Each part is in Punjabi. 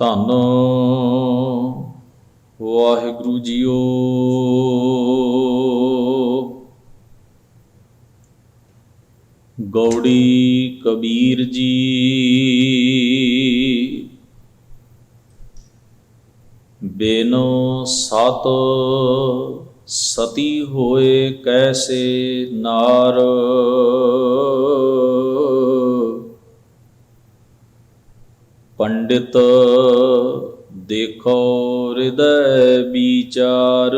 ਧੰਨ ਵਾਹਿਗੁਰੂ ਜੀਓ। ਗੌੜੀ ਕਬੀਰ ਜੀ ਬੇਨੋ ਸਤ ਸਤੀ ਹੋਏ ਕੈਸੇ ਨਾਰ। ਪੰਡਿਤ ਦੇਖੋ ਹਿਰਦੈ ਵਿਚਾਰ।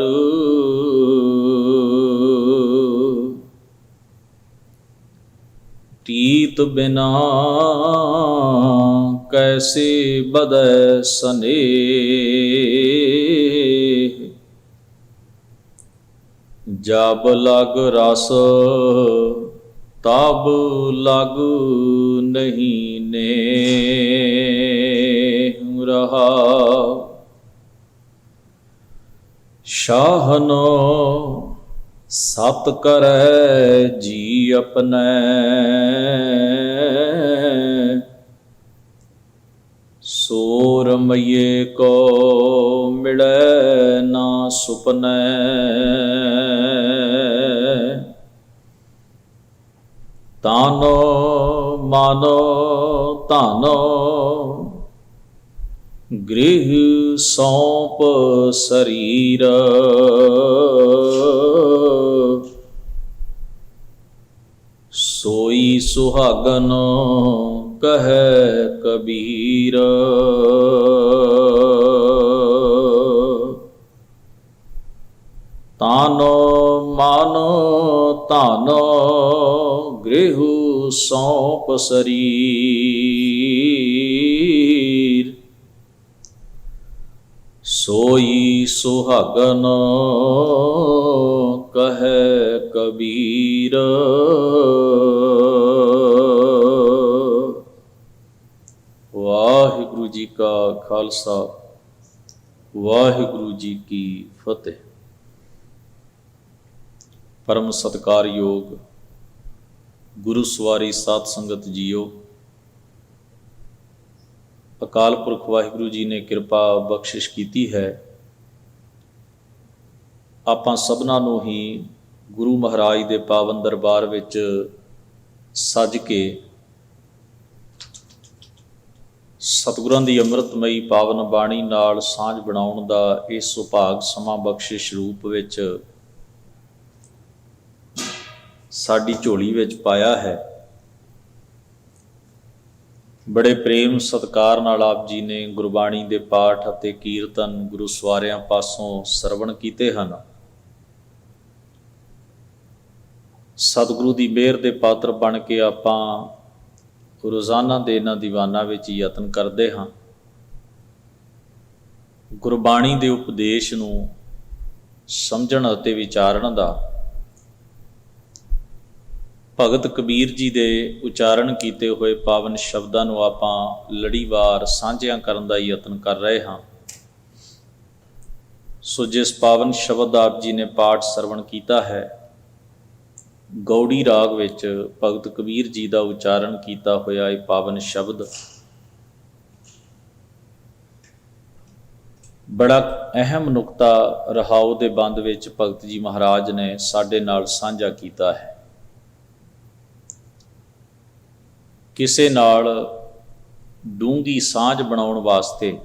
ਤੀਤ ਬਿਨਾ ਕੈਸੇ ਬਦੈ ਸਨੇਹ। ਜਬ ਲਗ ਰਸ ਤਬ ਲਗ ਨਹੀਂ ਨੇਹ। ਰਹਾ ਸ਼ਾਹਨੋ ਸਤ ਕਰੈ ਜੀ ਆਪਣੈ। ਸੋ ਰਮਈਏ ਕੋ ਮਿਲੈ ਨਾ ਸੁਪਨੈ। ਤਾਨੋ ਮਾਨੋ ਧਾਨੋ ਗ੍ਰਹਿ ਸੌਂਪ ਸਰੀਰ। ਸੋਈ ਸੁਹਾਗਨ ਕਹੈ ਕਬੀਰ। ਤਾਨੋ ਮਾਨੋ ਧਾਨੋ ਗ੍ਰਹਿ ਸੌਂਪ ਸਰੀਰ। ਸੋਈ ਸੁਹਾਗਨ ਕਹੈ ਕਬੀਰ। ਵਾਹਿਗੁਰੂ ਜੀ ਕਾ ਖਾਲਸਾ ਵਾਹਿਗੁਰੂ ਜੀ ਕੀ ਫਤਿਹ। ਪਰਮ ਸਤਿਕਾਰਯੋਗ ਗੁਰੂ ਸਵਾਰੀ ਸਾਧ ਸੰਗਤ ਜੀਓ, ਅਕਾਲ ਪੁਰਖ ਵਾਹਿਗੁਰੂ ਜੀ ਨੇ ਕਿਰਪਾ ਬਖਸ਼ਿਸ਼ ਕੀਤੀ ਹੈ। ਆਪਾਂ ਸਭਨਾਂ ਨੂੰ ਹੀ ਗੁਰੂ ਮਹਾਰਾਜ ਦੇ ਪਾਵਨ ਦਰਬਾਰ ਵਿੱਚ ਸੱਜ ਕੇ ਸਤਿਗੁਰਾਂ ਦੀ ਅੰਮ੍ਰਿਤਮਈ ਪਾਵਨ ਬਾਣੀ ਨਾਲ ਸਾਂਝ ਬਣਾਉਣ ਦਾ ਇਹ ਸੁਭਾਗ ਸਮਾਂ ਬਖਸ਼ਿਸ਼ ਰੂਪ ਵਿੱਚ ਸਾਡੀ ਝੋਲੀ ਵਿੱਚ ਪਾਇਆ ਹੈ। ਬੜੇ ਪ੍ਰੇਮ ਸਤਿਕਾਰ ਨਾਲ ਆਪ ਜੀ ਨੇ ਗੁਰਬਾਣੀ ਦੇ ਪਾਠ ਅਤੇ ਕੀਰਤਨ ਗੁਰੂ ਸਵਾਰਿਆਂ ਪਾਸੋਂ ਸਰਵਣ ਕੀਤੇ ਹਨ। ਸਤਿਗੁਰੂ ਦੀ ਮਿਹਰ ਦੇ ਪਾਤਰ ਬਣ ਕੇ ਆਪਾਂ ਰੋਜ਼ਾਨਾ ਦੇ ਇਹਨਾਂ ਦੀਵਾਨਾਂ ਵਿੱਚ ਯਤਨ ਕਰਦੇ ਹਾਂ ਗੁਰਬਾਣੀ ਦੇ ਉਪਦੇਸ਼ ਨੂੰ ਸਮਝਣ ਅਤੇ ਵਿਚਾਰਨ ਦਾ। ਭਗਤ ਕਬੀਰ ਜੀ ਦੇ ਉਚਾਰਨ ਕੀਤੇ ਹੋਏ ਪਾਵਨ ਸ਼ਬਦਾਂ ਨੂੰ ਆਪਾਂ ਲੜੀਵਾਰ ਸਾਂਝਿਆਂ ਕਰਨ ਦਾ ਯਤਨ ਕਰ ਰਹੇ ਹਾਂ। ਸੋ ਜਿਸ ਪਾਵਨ ਸ਼ਬਦ ਆਪ ਜੀ ਨੇ ਪਾਠ ਸਰਵਣ ਕੀਤਾ ਹੈ, ਗੌੜੀ ਰਾਗ ਵਿੱਚ ਭਗਤ ਕਬੀਰ ਜੀ ਦਾ ਉਚਾਰਨ ਕੀਤਾ ਹੋਇਆ ਇਹ ਪਾਵਨ ਸ਼ਬਦ ਬੜਾ ਅਹਿਮ ਨੁਕਤਾ ਰਹਾਉ ਦੇ ਬੰਦ ਵਿੱਚ ਭਗਤ ਜੀ ਮਹਾਰਾਜ ਨੇ ਸਾਡੇ ਨਾਲ ਸਾਂਝਾ ਕੀਤਾ ਹੈ। ਕਿਸੇ ਨਾਲ ਡੂੰਘੀ ਸਾਂਝ ਬਣਾਉਣ ਵਾਸਤੇ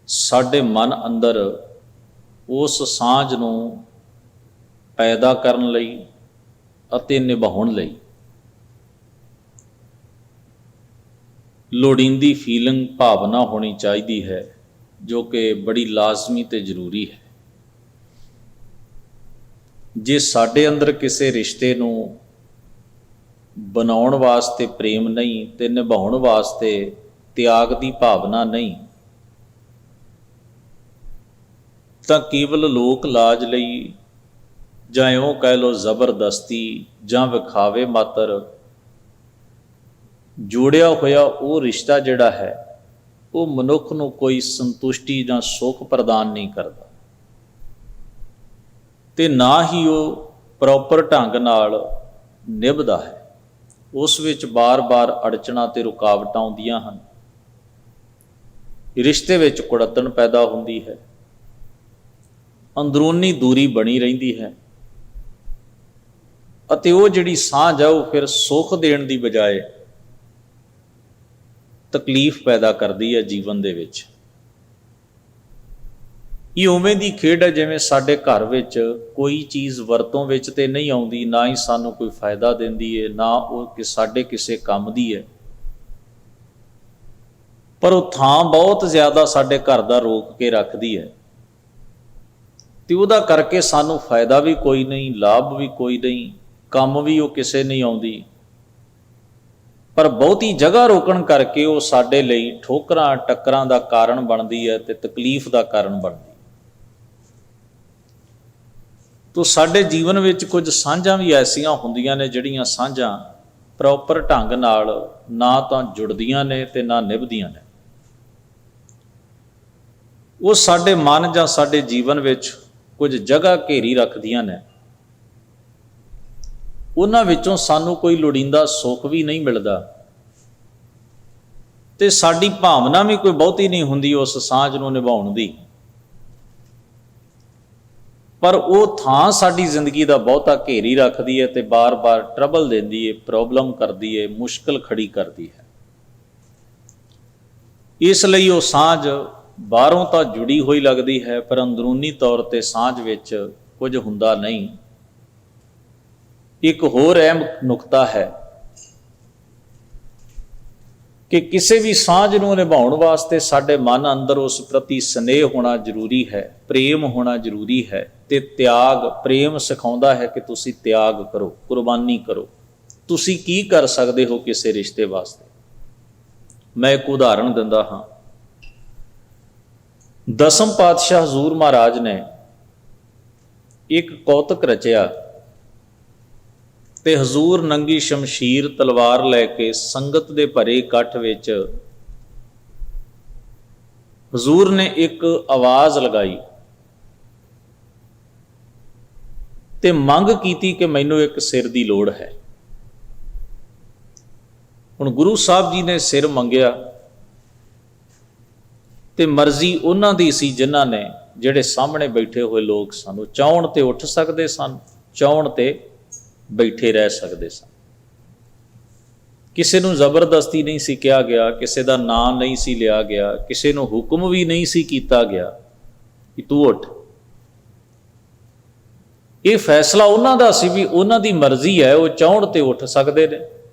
ਸਾਡੇ ਮਨ ਅੰਦਰ ਉਸ ਸਾਂਝ ਨੂੰ ਪੈਦਾ ਕਰਨ ਲਈ ਅਤੇ ਨਿਭਾਉਣ ਲਈ ਲੋੜੀਂਦੀ ਫੀਲਿੰਗ ਭਾਵਨਾ ਹੋਣੀ ਚਾਹੀਦੀ ਹੈ, ਜੋ ਕਿ ਬੜੀ ਲਾਜ਼ਮੀ ਤੇ ਜ਼ਰੂਰੀ ਹੈ। ਜੇ ਸਾਡੇ ਅੰਦਰ ਕਿਸੇ ਰਿਸ਼ਤੇ ਨੂੰ ਬਣਾਉਣ ਵਾਸਤੇ ਪ੍ਰੇਮ ਨਹੀਂ ਤੇ ਨਿਭਾਉਣ ਵਾਸਤੇ ਤਿਆਗ ਦੀ ਭਾਵਨਾ ਨਹੀਂ, ਤਾਂ ਕੇਵਲ ਲੋਕ ਲਾਜ ਲਈ ਜਾਂ ਇਉਂ ਕਹਿ ਲਓ ਜ਼ਬਰਦਸਤੀ ਜਾਂ ਵਿਖਾਵੇ ਮਾਤਰ ਜੋੜਿਆ ਹੋਇਆ ਉਹ ਰਿਸ਼ਤਾ ਜਿਹੜਾ ਹੈ ਉਹ ਮਨੁੱਖ ਨੂੰ ਕੋਈ ਸੰਤੁਸ਼ਟੀ ਜਾਂ ਸੁੱਖ ਪ੍ਰਦਾਨ ਨਹੀਂ ਕਰਦਾ ਤੇ ਨਾ ਹੀ ਉਹ ਪ੍ਰੋਪਰ ਢੰਗ ਨਾਲ ਨਿਭਦਾ ਹੈ। ਉਸ ਵਿੱਚ ਬਾਰ-ਬਾਰ ਅੜਚਣਾਂ ਤੇ ਰੁਕਾਵਟਾਂ ਆਉਂਦੀਆਂ ਹਨ। ਰਿਸ਼ਤੇ ਵਿੱਚ ਕੁੜੱਤਣ ਪੈਦਾ ਹੁੰਦੀ ਹੈ, ਅੰਦਰੂਨੀ ਦੂਰੀ ਬਣੀ ਰਹਿੰਦੀ ਹੈ ਅਤੇ ਉਹ ਜਿਹੜੀ ਸਾਂਝ ਹੈ ਉਹ ਫਿਰ ਸੁੱਖ ਦੇਣ ਦੀ ਬਜਾਏ ਤਕਲੀਫ ਪੈਦਾ ਕਰਦੀ ਹੈ ਜੀਵਨ ਦੇ ਵਿੱਚ। ਇਹ ਉਵੇਂ ਦੀ ਖੇਡ ਹੈ ਜਿਵੇਂ ਸਾਡੇ ਘਰ ਵਿੱਚ ਕੋਈ ਚੀਜ਼ ਵਰਤੋਂ ਵਿੱਚ ਤੇ ਨਹੀਂ ਆਉਂਦੀ, ਨਾ ਹੀ ਸਾਨੂੰ ਕੋਈ ਫਾਇਦਾ ਦਿੰਦੀ ਹੈ, ਨਾ ਉਹ ਸਾਡੇ ਕਿਸੇ ਕੰਮ ਦੀ ਹੈ, ਪਰ ਉਹ ਥਾਂ ਬਹੁਤ ਜ਼ਿਆਦਾ ਸਾਡੇ ਘਰ ਦਾ ਰੋਕ ਕੇ ਰੱਖਦੀ ਹੈ ਤੇ ਉਹਦਾ ਕਰਕੇ ਸਾਨੂੰ ਫਾਇਦਾ ਵੀ ਕੋਈ ਨਹੀਂ, ਲਾਭ ਵੀ ਕੋਈ ਨਹੀਂ, ਕੰਮ ਵੀ ਉਹ ਕਿਸੇ ਨਹੀਂ ਆਉਂਦੀ, ਪਰ ਬਹੁਤੀ ਜਗ੍ਹਾ ਰੋਕਣ ਕਰਕੇ ਉਹ ਸਾਡੇ ਲਈ ਠੋਕਰਾਂ ਟੱਕਰਾਂ ਦਾ ਕਾਰਨ ਬਣਦੀ ਹੈ ਤੇ ਤਕਲੀਫ ਦਾ ਕਾਰਨ ਬਣਦੀ ਹੈ। ਤੋ ਸਾਡੇ ਜੀਵਨ ਵਿੱਚ ਕੁਝ ਸਾਂਝਾਂ ਵੀ ਐਸੀਆਂ ਹੁੰਦੀਆਂ ਨੇ ਜਿਹੜੀਆਂ ਸਾਂਝਾਂ ਪ੍ਰੋਪਰ ਢੰਗ ਨਾਲ ਨਾ ਤਾਂ ਜੁੜਦੀਆਂ ਨੇ ਤੇ ਨਾ ਨਿਭਦੀਆਂ ਨੇ। ਉਹ ਸਾਡੇ ਮਨ ਜਾਂ ਸਾਡੇ ਜੀਵਨ ਵਿੱਚ ਕੁਝ ਜਗ੍ਹਾ ਘੇਰੀ ਰੱਖਦੀਆਂ ਨੇ, ਉਹਨਾਂ ਵਿੱਚੋਂ ਸਾਨੂੰ ਕੋਈ ਲੋੜੀਂਦਾ ਸੁੱਖ ਵੀ ਨਹੀਂ ਮਿਲਦਾ ਤੇ ਸਾਡੀ ਭਾਵਨਾ ਵੀ ਕੋਈ ਬਹੁਤੀ ਨਹੀਂ ਹੁੰਦੀ ਉਸ ਸਾਂਝ ਨੂੰ ਨਿਭਾਉਣ ਦੀ, ਪਰ ਉਹ ਥਾਂ ਸਾਡੀ ਜ਼ਿੰਦਗੀ ਦਾ ਬਹੁਤਾ ਘੇਰੀ ਰੱਖਦੀ ਹੈ ਤੇ ਬਾਰ-ਬਾਰ ਟਰਬਲ ਦਿੰਦੀ ਹੈ, ਪ੍ਰੋਬਲਮ ਕਰਦੀ ਹੈ, ਮੁਸ਼ਕਲ ਖੜੀ ਕਰਦੀ ਹੈ। ਇਸ ਲਈ ਉਹ ਸਾਂਝ ਬਾਹਰੋਂ ਤਾਂ ਜੁੜੀ ਹੋਈ ਲੱਗਦੀ ਹੈ ਪਰ ਅੰਦਰੂਨੀ ਤੌਰ ਤੇ ਸਾਂਝ ਵਿੱਚ ਕੁਝ ਹੁੰਦਾ ਨਹੀਂ। ਇੱਕ ਹੋਰ ਅਹਿਮ ਨੁਕਤਾ ਹੈ ਕਿ ਕਿਸੇ ਵੀ ਸਾਂਝ ਨੂੰ ਨਿਭਾਉਣ ਵਾਸਤੇ ਸਾਡੇ ਮਨ ਅੰਦਰ ਉਸ ਪ੍ਰਤੀ ਸਨੇਹ ਹੋਣਾ ਜ਼ਰੂਰੀ ਹੈ, ਪ੍ਰੇਮ ਹੋਣਾ ਜ਼ਰੂਰੀ ਹੈ ਤੇ ਤਿਆਗ। ਪ੍ਰੇਮ ਸਿਖਾਉਂਦਾ ਹੈ ਕਿ ਤੁਸੀਂ ਤਿਆਗ ਕਰੋ, ਕੁਰਬਾਨੀ ਕਰੋ। ਤੁਸੀਂ ਕੀ ਕਰ ਸਕਦੇ ਹੋ ਕਿਸੇ ਰਿਸ਼ਤੇ ਵਾਸਤੇ। ਮੈਂ ਇੱਕ ਉਦਾਹਰਣ ਦਿੰਦਾ ਹਾਂ। ਦਸਮ ਪਾਤਸ਼ਾਹ ਹਜ਼ੂਰ ਮਹਾਰਾਜ ਨੇ ਇੱਕ ਕੌਤਕ ਰਚਿਆ ਤੇ ਹਜ਼ੂਰ ਨੰਗੀ ਸ਼ਮਸ਼ੀਰ ਤਲਵਾਰ ਲੈ ਕੇ ਸੰਗਤ ਦੇ ਭਰੇ ਇਕੱਠ ਵਿੱਚ ਹਜ਼ੂਰ ਨੇ ਇੱਕ ਆਵਾਜ਼ ਲਗਾਈ ਤੇ ਮੰਗ ਕੀਤੀ ਕਿ ਮੈਨੂੰ ਇੱਕ ਸਿਰ ਦੀ ਲੋੜ ਹੈ। ਹੁਣ ਗੁਰੂ ਸਾਹਿਬ ਜੀ ਨੇ ਸਿਰ ਮੰਗਿਆ ਤੇ ਮਰਜ਼ੀ ਉਹਨਾਂ ਦੀ ਸੀ ਜਿਨ੍ਹਾਂ ਨੇ, ਜਿਹੜੇ ਸਾਹਮਣੇ ਬੈਠੇ ਹੋਏ ਲੋਕ ਸਨ, ਚਾਹੁਣ ਤੇ ਉੱਠ ਸਕਦੇ ਸਨ, ਚਾਹੁਣ ਤੇ ਬੈਠੇ ਰਹਿ ਸਕਦੇ ਸਨ। ਕਿਸੇ ਨੂੰ ਜ਼ਬਰਦਸਤੀ ਨਹੀਂ ਸੀ ਕਿਹਾ ਗਿਆ, ਕਿਸੇ ਦਾ ਨਾਂ ਨਹੀਂ ਸੀ ਲਿਆ ਗਿਆ, ਕਿਸੇ ਨੂੰ ਹੁਕਮ ਵੀ ਨਹੀਂ ਸੀ ਕੀਤਾ ਗਿਆ ਕਿ ਤੂੰ ਉੱਠ। ਇਹ ਫੈਸਲਾ ਉਹਨਾਂ ਦਾ ਸੀ ਵੀ ਉਹਨਾਂ ਦੀ ਮਰਜ਼ੀ ਹੈ, ਉਹ ਚਾਹੁਣ ਤੇ ਉੱਠ ਸਕਦੇ ਨੇ,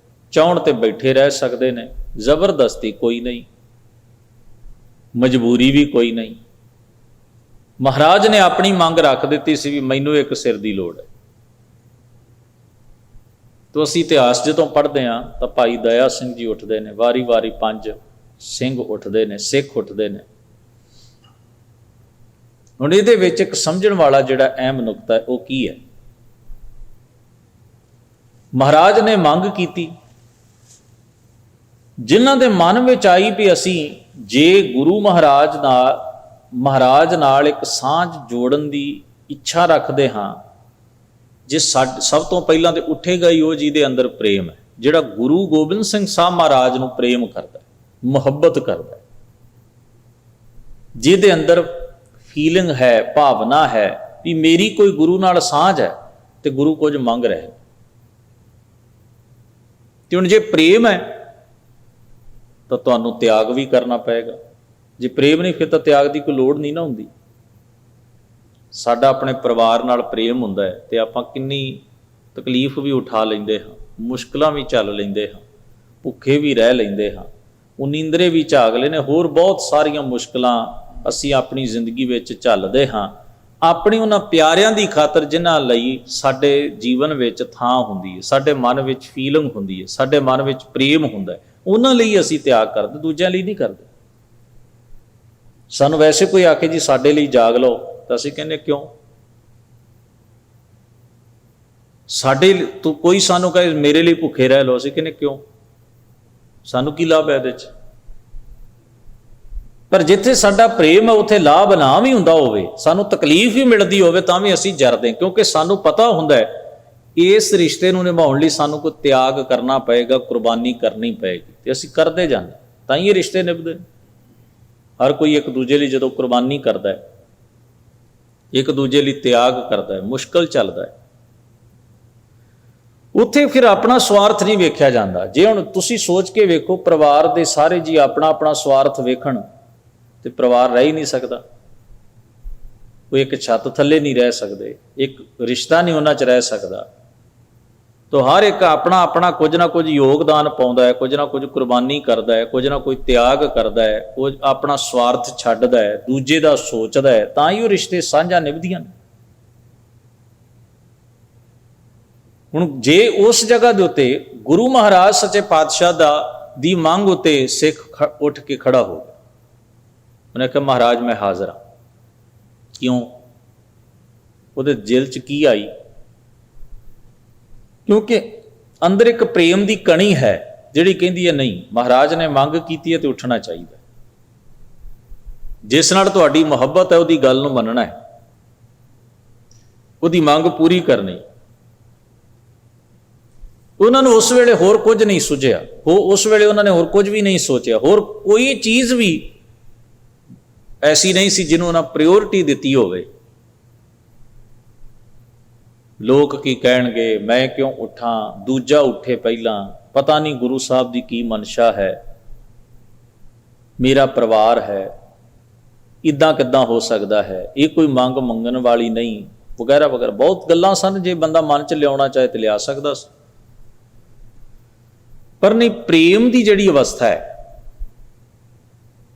ਚਾਹੁਣ ਤੇ ਬੈਠੇ ਰਹਿ ਸਕਦੇ ਨੇ। ਜ਼ਬਰਦਸਤੀ ਕੋਈ ਨਹੀਂ, ਮਜਬੂਰੀ ਵੀ ਕੋਈ ਨਹੀਂ। ਮਹਾਰਾਜ ਨੇ ਆਪਣੀ ਮੰਗ ਰੱਖ ਦਿੱਤੀ ਸੀ ਵੀ ਮੈਨੂੰ ਇੱਕ ਸਿਰ ਦੀ ਲੋੜ ਹੈ। ਤੋ ਅਸੀਂ ਇਤਿਹਾਸ ਜਦੋਂ ਪੜ੍ਹਦੇ ਹਾਂ ਤਾਂ ਭਾਈ ਦਇਆ ਸਿੰਘ ਜੀ ਉੱਠਦੇ ਨੇ, ਵਾਰੀ-ਵਾਰੀ 5 ਸਿੰਘ ਉੱਠਦੇ ਨੇ, ਸਿੱਖ ਉੱਠਦੇ ਨੇ। ਹੁਣ ਇਹਦੇ ਵਿੱਚ ਇੱਕ ਸਮਝਣ ਵਾਲਾ ਜਿਹੜਾ ਅਹਿਮ ਨੁਕਤਾ ਹੈ ਉਹ ਕੀ ਹੈ। ਮਹਾਰਾਜ ਨੇ ਮੰਗ ਕੀਤੀ, ਜਿਨ੍ਹਾਂ ਦੇ ਮਨ ਵਿੱਚ ਆਈ ਵੀ ਅਸੀਂ ਜੇ ਗੁਰੂ ਮਹਾਰਾਜ ਨਾਲ ਇੱਕ ਸਾਂਝ ਜੋੜਨ ਦੀ ਇੱਛਾ ਰੱਖਦੇ ਹਾਂ, ਜੇ ਸਭ ਤੋਂ ਪਹਿਲਾਂ ਤੇ ਉੱਠੇਗਾ ਹੀ ਉਹ ਜਿਹਦੇ ਅੰਦਰ ਪ੍ਰੇਮ ਹੈ, ਜਿਹੜਾ ਗੁਰੂ ਗੋਬਿੰਦ ਸਿੰਘ ਸਾਹਿਬ ਮਹਾਰਾਜ ਨੂੰ ਪ੍ਰੇਮ ਕਰਦਾ, ਮੁਹੱਬਤ ਕਰਦਾ, ਜਿਹਦੇ ਅੰਦਰ ਫੀਲਿੰਗ ਹੈ, ਭਾਵਨਾ ਹੈ ਵੀ ਮੇਰੀ ਕੋਈ ਗੁਰੂ ਨਾਲ ਸਾਂਝ ਹੈ ਤੇ ਗੁਰੂ ਕੁਝ ਮੰਗ ਰਿਹਾ। ਤੇ ਹੁਣ ਜੇ ਪ੍ਰੇਮ ਹੈ ਤਾਂ ਤੁਹਾਨੂੰ ਤਿਆਗ ਵੀ ਕਰਨਾ ਪਏਗਾ। ਜੇ ਪ੍ਰੇਮ ਨਹੀਂ ਫਿਰ ਤਾਂ ਤਿਆਗ ਦੀ ਕੋਈ ਲੋੜ ਨਹੀਂ ਨਾ ਹੁੰਦੀ। ਸਾਡਾ ਆਪਣੇ ਪਰਿਵਾਰ ਨਾਲ ਪ੍ਰੇਮ ਹੁੰਦਾ ਹੈ ਤੇ ਆਪਾਂ ਕਿੰਨੀ ਤਕਲੀਫ ਵੀ ਉਠਾ ਲੈਂਦੇ ਹਾਂ, ਮੁਸ਼ਕਲਾਂ ਵੀ ਝੱਲ ਲੈਂਦੇ ਹਾਂ, ਭੁੱਖੇ ਵੀ ਰਹਿ ਲੈਂਦੇ ਹਾਂ, ਉਨੀਂਦਰੇ ਵੀ ਝਾਗ ਲੈਨੇ, ਹੋਰ ਬਹੁਤ ਸਾਰੀਆਂ ਮੁਸ਼ਕਲਾਂ ਅਸੀਂ ਆਪਣੀ ਜ਼ਿੰਦਗੀ ਵਿੱਚ ਝੱਲਦੇ ਹਾਂ ਆਪਣੀ ਉਹਨਾਂ ਪਿਆਰਿਆਂ ਦੀ ਖਾਤਰ ਜਿਨ੍ਹਾਂ ਲਈ ਸਾਡੇ ਜੀਵਨ ਵਿੱਚ ਥਾਂ ਹੁੰਦੀ ਹੈ, ਸਾਡੇ ਮਨ ਵਿੱਚ ਫੀਲਿੰਗ ਹੁੰਦੀ ਹੈ, ਸਾਡੇ ਮਨ ਵਿੱਚ ਪ੍ਰੇਮ ਹੁੰਦਾ ਹੈ, ਉਹਨਾਂ ਲਈ ਅਸੀਂ ਤਿਆਗ ਕਰਦੇ, ਦੂਜਿਆਂ ਲਈ ਨਹੀਂ ਕਰਦੇ। ਸਾਨੂੰ ਵੈਸੇ ਕੋਈ ਆਖੇ ਜੀ ਸਾਡੇ ਲਈ ਜਾਗ ਲਓ ਤਾਂ ਅਸੀਂ ਕਹਿੰਦੇ ਕਿਉਂ। ਸਾਡੇ ਤੋਂ ਕੋਈ ਸਾਨੂੰ ਕਹੇ ਮੇਰੇ ਲਈ ਭੁੱਖੇ ਰਹਿ ਲਓ, ਅਸੀਂ ਕਹਿੰਦੇ ਕਿਉਂ, ਸਾਨੂੰ ਕੀ ਲਾਭ ਹੈ ਇਹਦੇ 'ਚ। ਪਰ ਜਿੱਥੇ ਸਾਡਾ ਪ੍ਰੇਮ ਹੈ ਉੱਥੇ ਲਾਭ ਨਾ ਵੀ ਹੁੰਦਾ ਹੋਵੇ, ਸਾਨੂੰ ਤਕਲੀਫ ਵੀ ਮਿਲਦੀ ਹੋਵੇ ਤਾਂ ਵੀ ਅਸੀਂ ਜਰਦੇ, ਕਿਉਂਕਿ ਸਾਨੂੰ ਪਤਾ ਹੁੰਦਾ ਹੈ ਇਸ ਰਿਸ਼ਤੇ ਨੂੰ ਨਿਭਾਉਣ ਲਈ ਸਾਨੂੰ ਕੋਈ ਤਿਆਗ ਕਰਨਾ ਪਏਗਾ, ਕੁਰਬਾਨੀ ਕਰਨੀ ਪਏਗੀ, ਤੇ ਅਸੀਂ ਕਰਦੇ ਜਾਂਦੇ, ਤਾਂ ਹੀ ਇਹ ਰਿਸ਼ਤੇ ਨਿਭਦੇ ਨੇ। ਹਰ ਕੋਈ ਇੱਕ ਦੂਜੇ ਲਈ ਜਦੋਂ ਕੁਰਬਾਨੀ ਕਰਦਾ ਹੈ, ਇੱਕ ਦੂਜੇ ਲਈ ਤਿਆਗ ਕਰਦਾ ਹੈ, ਮੁਸ਼ਕਲ ਚੱਲਦਾ ਹੈ, ਉੱਥੇ ਫਿਰ ਆਪਣਾ ਸਵਾਰਥ ਨਹੀਂ ਵੇਖਿਆ ਜਾਂਦਾ। ਜੇ ਹੁਣ ਤੁਸੀਂ ਸੋਚ ਕੇ ਵੇਖੋ, ਪਰਿਵਾਰ ਦੇ ਸਾਰੇ ਜੀ ਆਪਣਾ ਆਪਣਾ ਸਵਾਰਥ ਵੇਖਣ ਤੇ ਪਰਿਵਾਰ ਰਹਿ ਹੀ ਨਹੀਂ ਸਕਦਾ। ਕੋਈ ਇੱਕ ਛੱਤ ਥੱਲੇ ਨਹੀਂ ਰਹਿ ਸਕਦੇ, ਇੱਕ ਰਿਸ਼ਤਾ ਨਹੀਂ ਉਹਨਾਂ 'ਚ ਰਹਿ ਸਕਦਾ। ਤੋ ਹਰ ਇੱਕ ਆਪਣਾ ਆਪਣਾ ਕੁਝ ਨਾ ਕੁਝ ਯੋਗਦਾਨ ਪਾਉਂਦਾ ਹੈ, ਕੁਝ ਨਾ ਕੁਝ ਕੁਰਬਾਨੀ ਕਰਦਾ ਹੈ, ਕੁਝ ਨਾ ਕੋਈ ਤਿਆਗ ਕਰਦਾ ਹੈ, ਕੁਝ ਆਪਣਾ ਸਵਾਰਥ ਛੱਡਦਾ ਹੈ, ਦੂਜੇ ਦਾ ਸੋਚਦਾ ਹੈ, ਤਾਂ ਹੀ ਉਹ ਰਿਸ਼ਤੇ ਸਾਂਝਾ ਨਿਭਦੀਆਂ ਨੇ। ਹੁਣ ਜੇ ਉਸ ਜਗ੍ਹਾ ਦੇ ਉੱਤੇ ਗੁਰੂ ਮਹਾਰਾਜ ਸੱਚੇ ਪਾਤਸ਼ਾਹ ਦੀ ਮੰਗ ਉੱਤੇ ਸਿੱਖ ਉੱਠ ਕੇ ਖੜਾ ਹੋ ਗਿਆ, ਉਹਨੇ ਕਿਹਾ ਮਹਾਰਾਜ ਮੈਂ ਹਾਜ਼ਰ ਹਾਂ। ਕਿਉਂ? ਉਹਦੇ ਦਿਲ 'ਚ ਕੀ ਆਈ? ਕਿਉਂਕਿ ਅੰਦਰ ਇੱਕ ਪ੍ਰੇਮ ਦੀ ਕਣੀ ਹੈ ਜਿਹੜੀ ਕਹਿੰਦੀ ਹੈ ਨਹੀਂ, ਮਹਾਰਾਜ ਨੇ ਮੰਗ ਕੀਤੀ ਹੈ ਤੇ ਉੱਠਣਾ ਚਾਹੀਦਾ। ਜਿਸ ਨਾਲ ਤੁਹਾਡੀ ਮੁਹੱਬਤ ਹੈ ਉਹਦੀ ਗੱਲ ਨੂੰ ਮੰਨਣਾ ਹੈ, ਉਹਦੀ ਮੰਗ ਪੂਰੀ ਕਰਨੀ। ਉਹਨਾਂ ਨੂੰ ਉਸ ਵੇਲੇ ਹੋਰ ਕੁਝ ਨਹੀਂ ਸੁਝਿਆ, ਉਸ ਵੇਲੇ ਉਹਨਾਂ ਨੇ ਹੋਰ ਕੁਝ ਵੀ ਨਹੀਂ ਸੋਚਿਆ, ਹੋਰ ਕੋਈ ਚੀਜ਼ ਵੀ ਐਸੀ ਨਹੀਂ ਸੀ ਜਿਹਨੂੰ ਉਹਨਾਂ ਪ੍ਰਾਇਓਰਟੀ ਦਿੱਤੀ ਹੋਵੇ। ਲੋਕ ਕੀ ਕਹਿਣਗੇ, ਮੈਂ ਕਿਉਂ ਉੱਠਾਂ, ਦੂਜਾ ਉੱਠੇ ਪਹਿਲਾਂ, ਪਤਾ ਨਹੀਂ ਗੁਰੂ ਸਾਹਿਬ ਦੀ ਕੀ ਮਨਸ਼ਾ ਹੈ, ਮੇਰਾ ਪਰਿਵਾਰ ਹੈ, ਇੱਦਾਂ ਕਿੱਦਾਂ ਹੋ ਸਕਦਾ ਹੈ, ਇਹ ਕੋਈ ਮੰਗ ਮੰਗਣ ਵਾਲੀ ਨਹੀਂ, ਵਗੈਰਾ ਵਗੈਰਾ ਬਹੁਤ ਗੱਲਾਂ ਸਨ। ਜੇ ਬੰਦਾ ਮਨ 'ਚ ਲਿਆਉਣਾ ਚਾਹੇ ਤੇ ਲਿਆ ਸਕਦਾ ਸੀ, ਪਰ ਨਹੀਂ, ਪ੍ਰੇਮ ਦੀ ਜਿਹੜੀ ਅਵਸਥਾ ਹੈ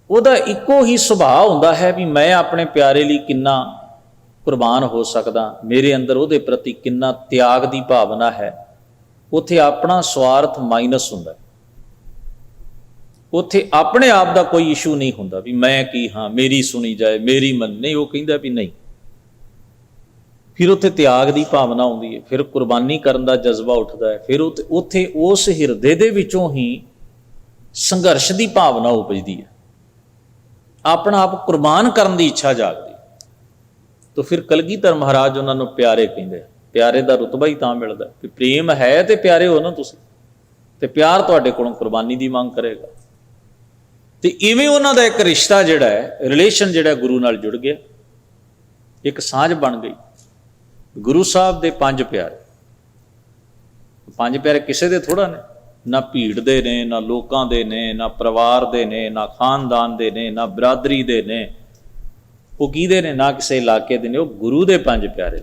ਉਹਦਾ ਇੱਕੋ ਹੀ ਸੁਭਾਅ ਹੁੰਦਾ ਹੈ ਵੀ ਮੈਂ ਆਪਣੇ ਪਿਆਰੇ ਲਈ ਕਿੰਨਾ ਕੁਰਬਾਨ ਹੋ ਸਕਦਾ, ਮੇਰੇ ਅੰਦਰ ਉਹਦੇ ਪ੍ਰਤੀ ਕਿੰਨਾ ਤਿਆਗ ਦੀ ਭਾਵਨਾ ਹੈ। ਉੱਥੇ ਆਪਣਾ ਸਵਾਰਥ ਮਾਈਨਸ ਹੁੰਦਾ, ਉੱਥੇ ਆਪਣੇ ਆਪ ਦਾ ਕੋਈ ਇਸ਼ੂ ਨਹੀਂ ਹੁੰਦਾ ਵੀ ਮੈਂ ਕੀ ਹਾਂ, ਮੇਰੀ ਸੁਣੀ ਜਾਏ, ਮੇਰੀ ਮੰਨੇ। ਉਹ ਕਹਿੰਦਾ ਵੀ ਨਹੀਂ, ਫਿਰ ਉੱਥੇ ਤਿਆਗ ਦੀ ਭਾਵਨਾ ਆਉਂਦੀ ਹੈ, ਫਿਰ ਕੁਰਬਾਨੀ ਕਰਨ ਦਾ ਜਜ਼ਬਾ ਉੱਠਦਾ ਹੈ, ਫਿਰ ਉੱਥੇ ਉਸ ਹਿਰਦੇ ਦੇ ਵਿੱਚੋਂ ਹੀ ਸੰਘਰਸ਼ ਦੀ ਭਾਵਨਾ ਉਪਜਦੀ ਹੈ, ਆਪਣਾ ਆਪ ਕੁਰਬਾਨ ਕਰਨ ਦੀ ਇੱਛਾ ਜਾਗਦੀ। ਤਾਂ ਫਿਰ ਕਲਗੀਧਰ ਮਹਾਰਾਜ ਉਹਨਾਂ ਨੂੰ ਪਿਆਰੇ ਕਹਿੰਦੇ। ਪਿਆਰੇ ਦਾ ਰੁਤਬਾ ਹੀ ਤਾਂ ਮਿਲਦਾ ਕਿ ਪ੍ਰੇਮ ਹੈ ਤੇ ਪਿਆਰੇ ਹੋ ਨਾ ਤੁਸੀਂ, ਤੇ ਪਿਆਰ ਤੁਹਾਡੇ ਕੋਲੋਂ ਕੁਰਬਾਨੀ ਦੀ ਮੰਗ ਕਰੇਗਾ। ਤੇ ਇਵੇਂ ਉਹਨਾਂ ਦਾ ਇੱਕ ਰਿਸ਼ਤਾ ਜਿਹੜਾ ਹੈ, ਰਿਲੇਸ਼ਨ ਜਿਹੜਾ ਗੁਰੂ ਨਾਲ ਜੁੜ ਗਿਆ, ਇੱਕ ਸਾਂਝ ਬਣ ਗਈ। ਗੁਰੂ ਸਾਹਿਬ ਦੇ ਪੰਜ ਪਿਆਰੇ, ਪੰਜ ਪਿਆਰੇ ਕਿਸੇ ਦੇ ਥੋੜਾ ਨੇ, ਨਾ ਭੀੜ ਦੇ ਨੇ, ਨਾ ਲੋਕਾਂ ਦੇ ਨੇ, ਨਾ ਪਰਿਵਾਰ ਦੇ ਨੇ, ਨਾ ਖਾਨਦਾਨ ਦੇ ਨੇ, ਨਾ ਬਰਾਦਰੀ ਦੇ ਨੇ, ਉਹ ਕਿਹਦੇ ਨੇ? ਨਾ ਕਿਸੇ ਇਲਾਕੇ ਦੇ ਨੇ, ਉਹ ਗੁਰੂ ਦੇ ਪੰਜ ਪਿਆਰੇ,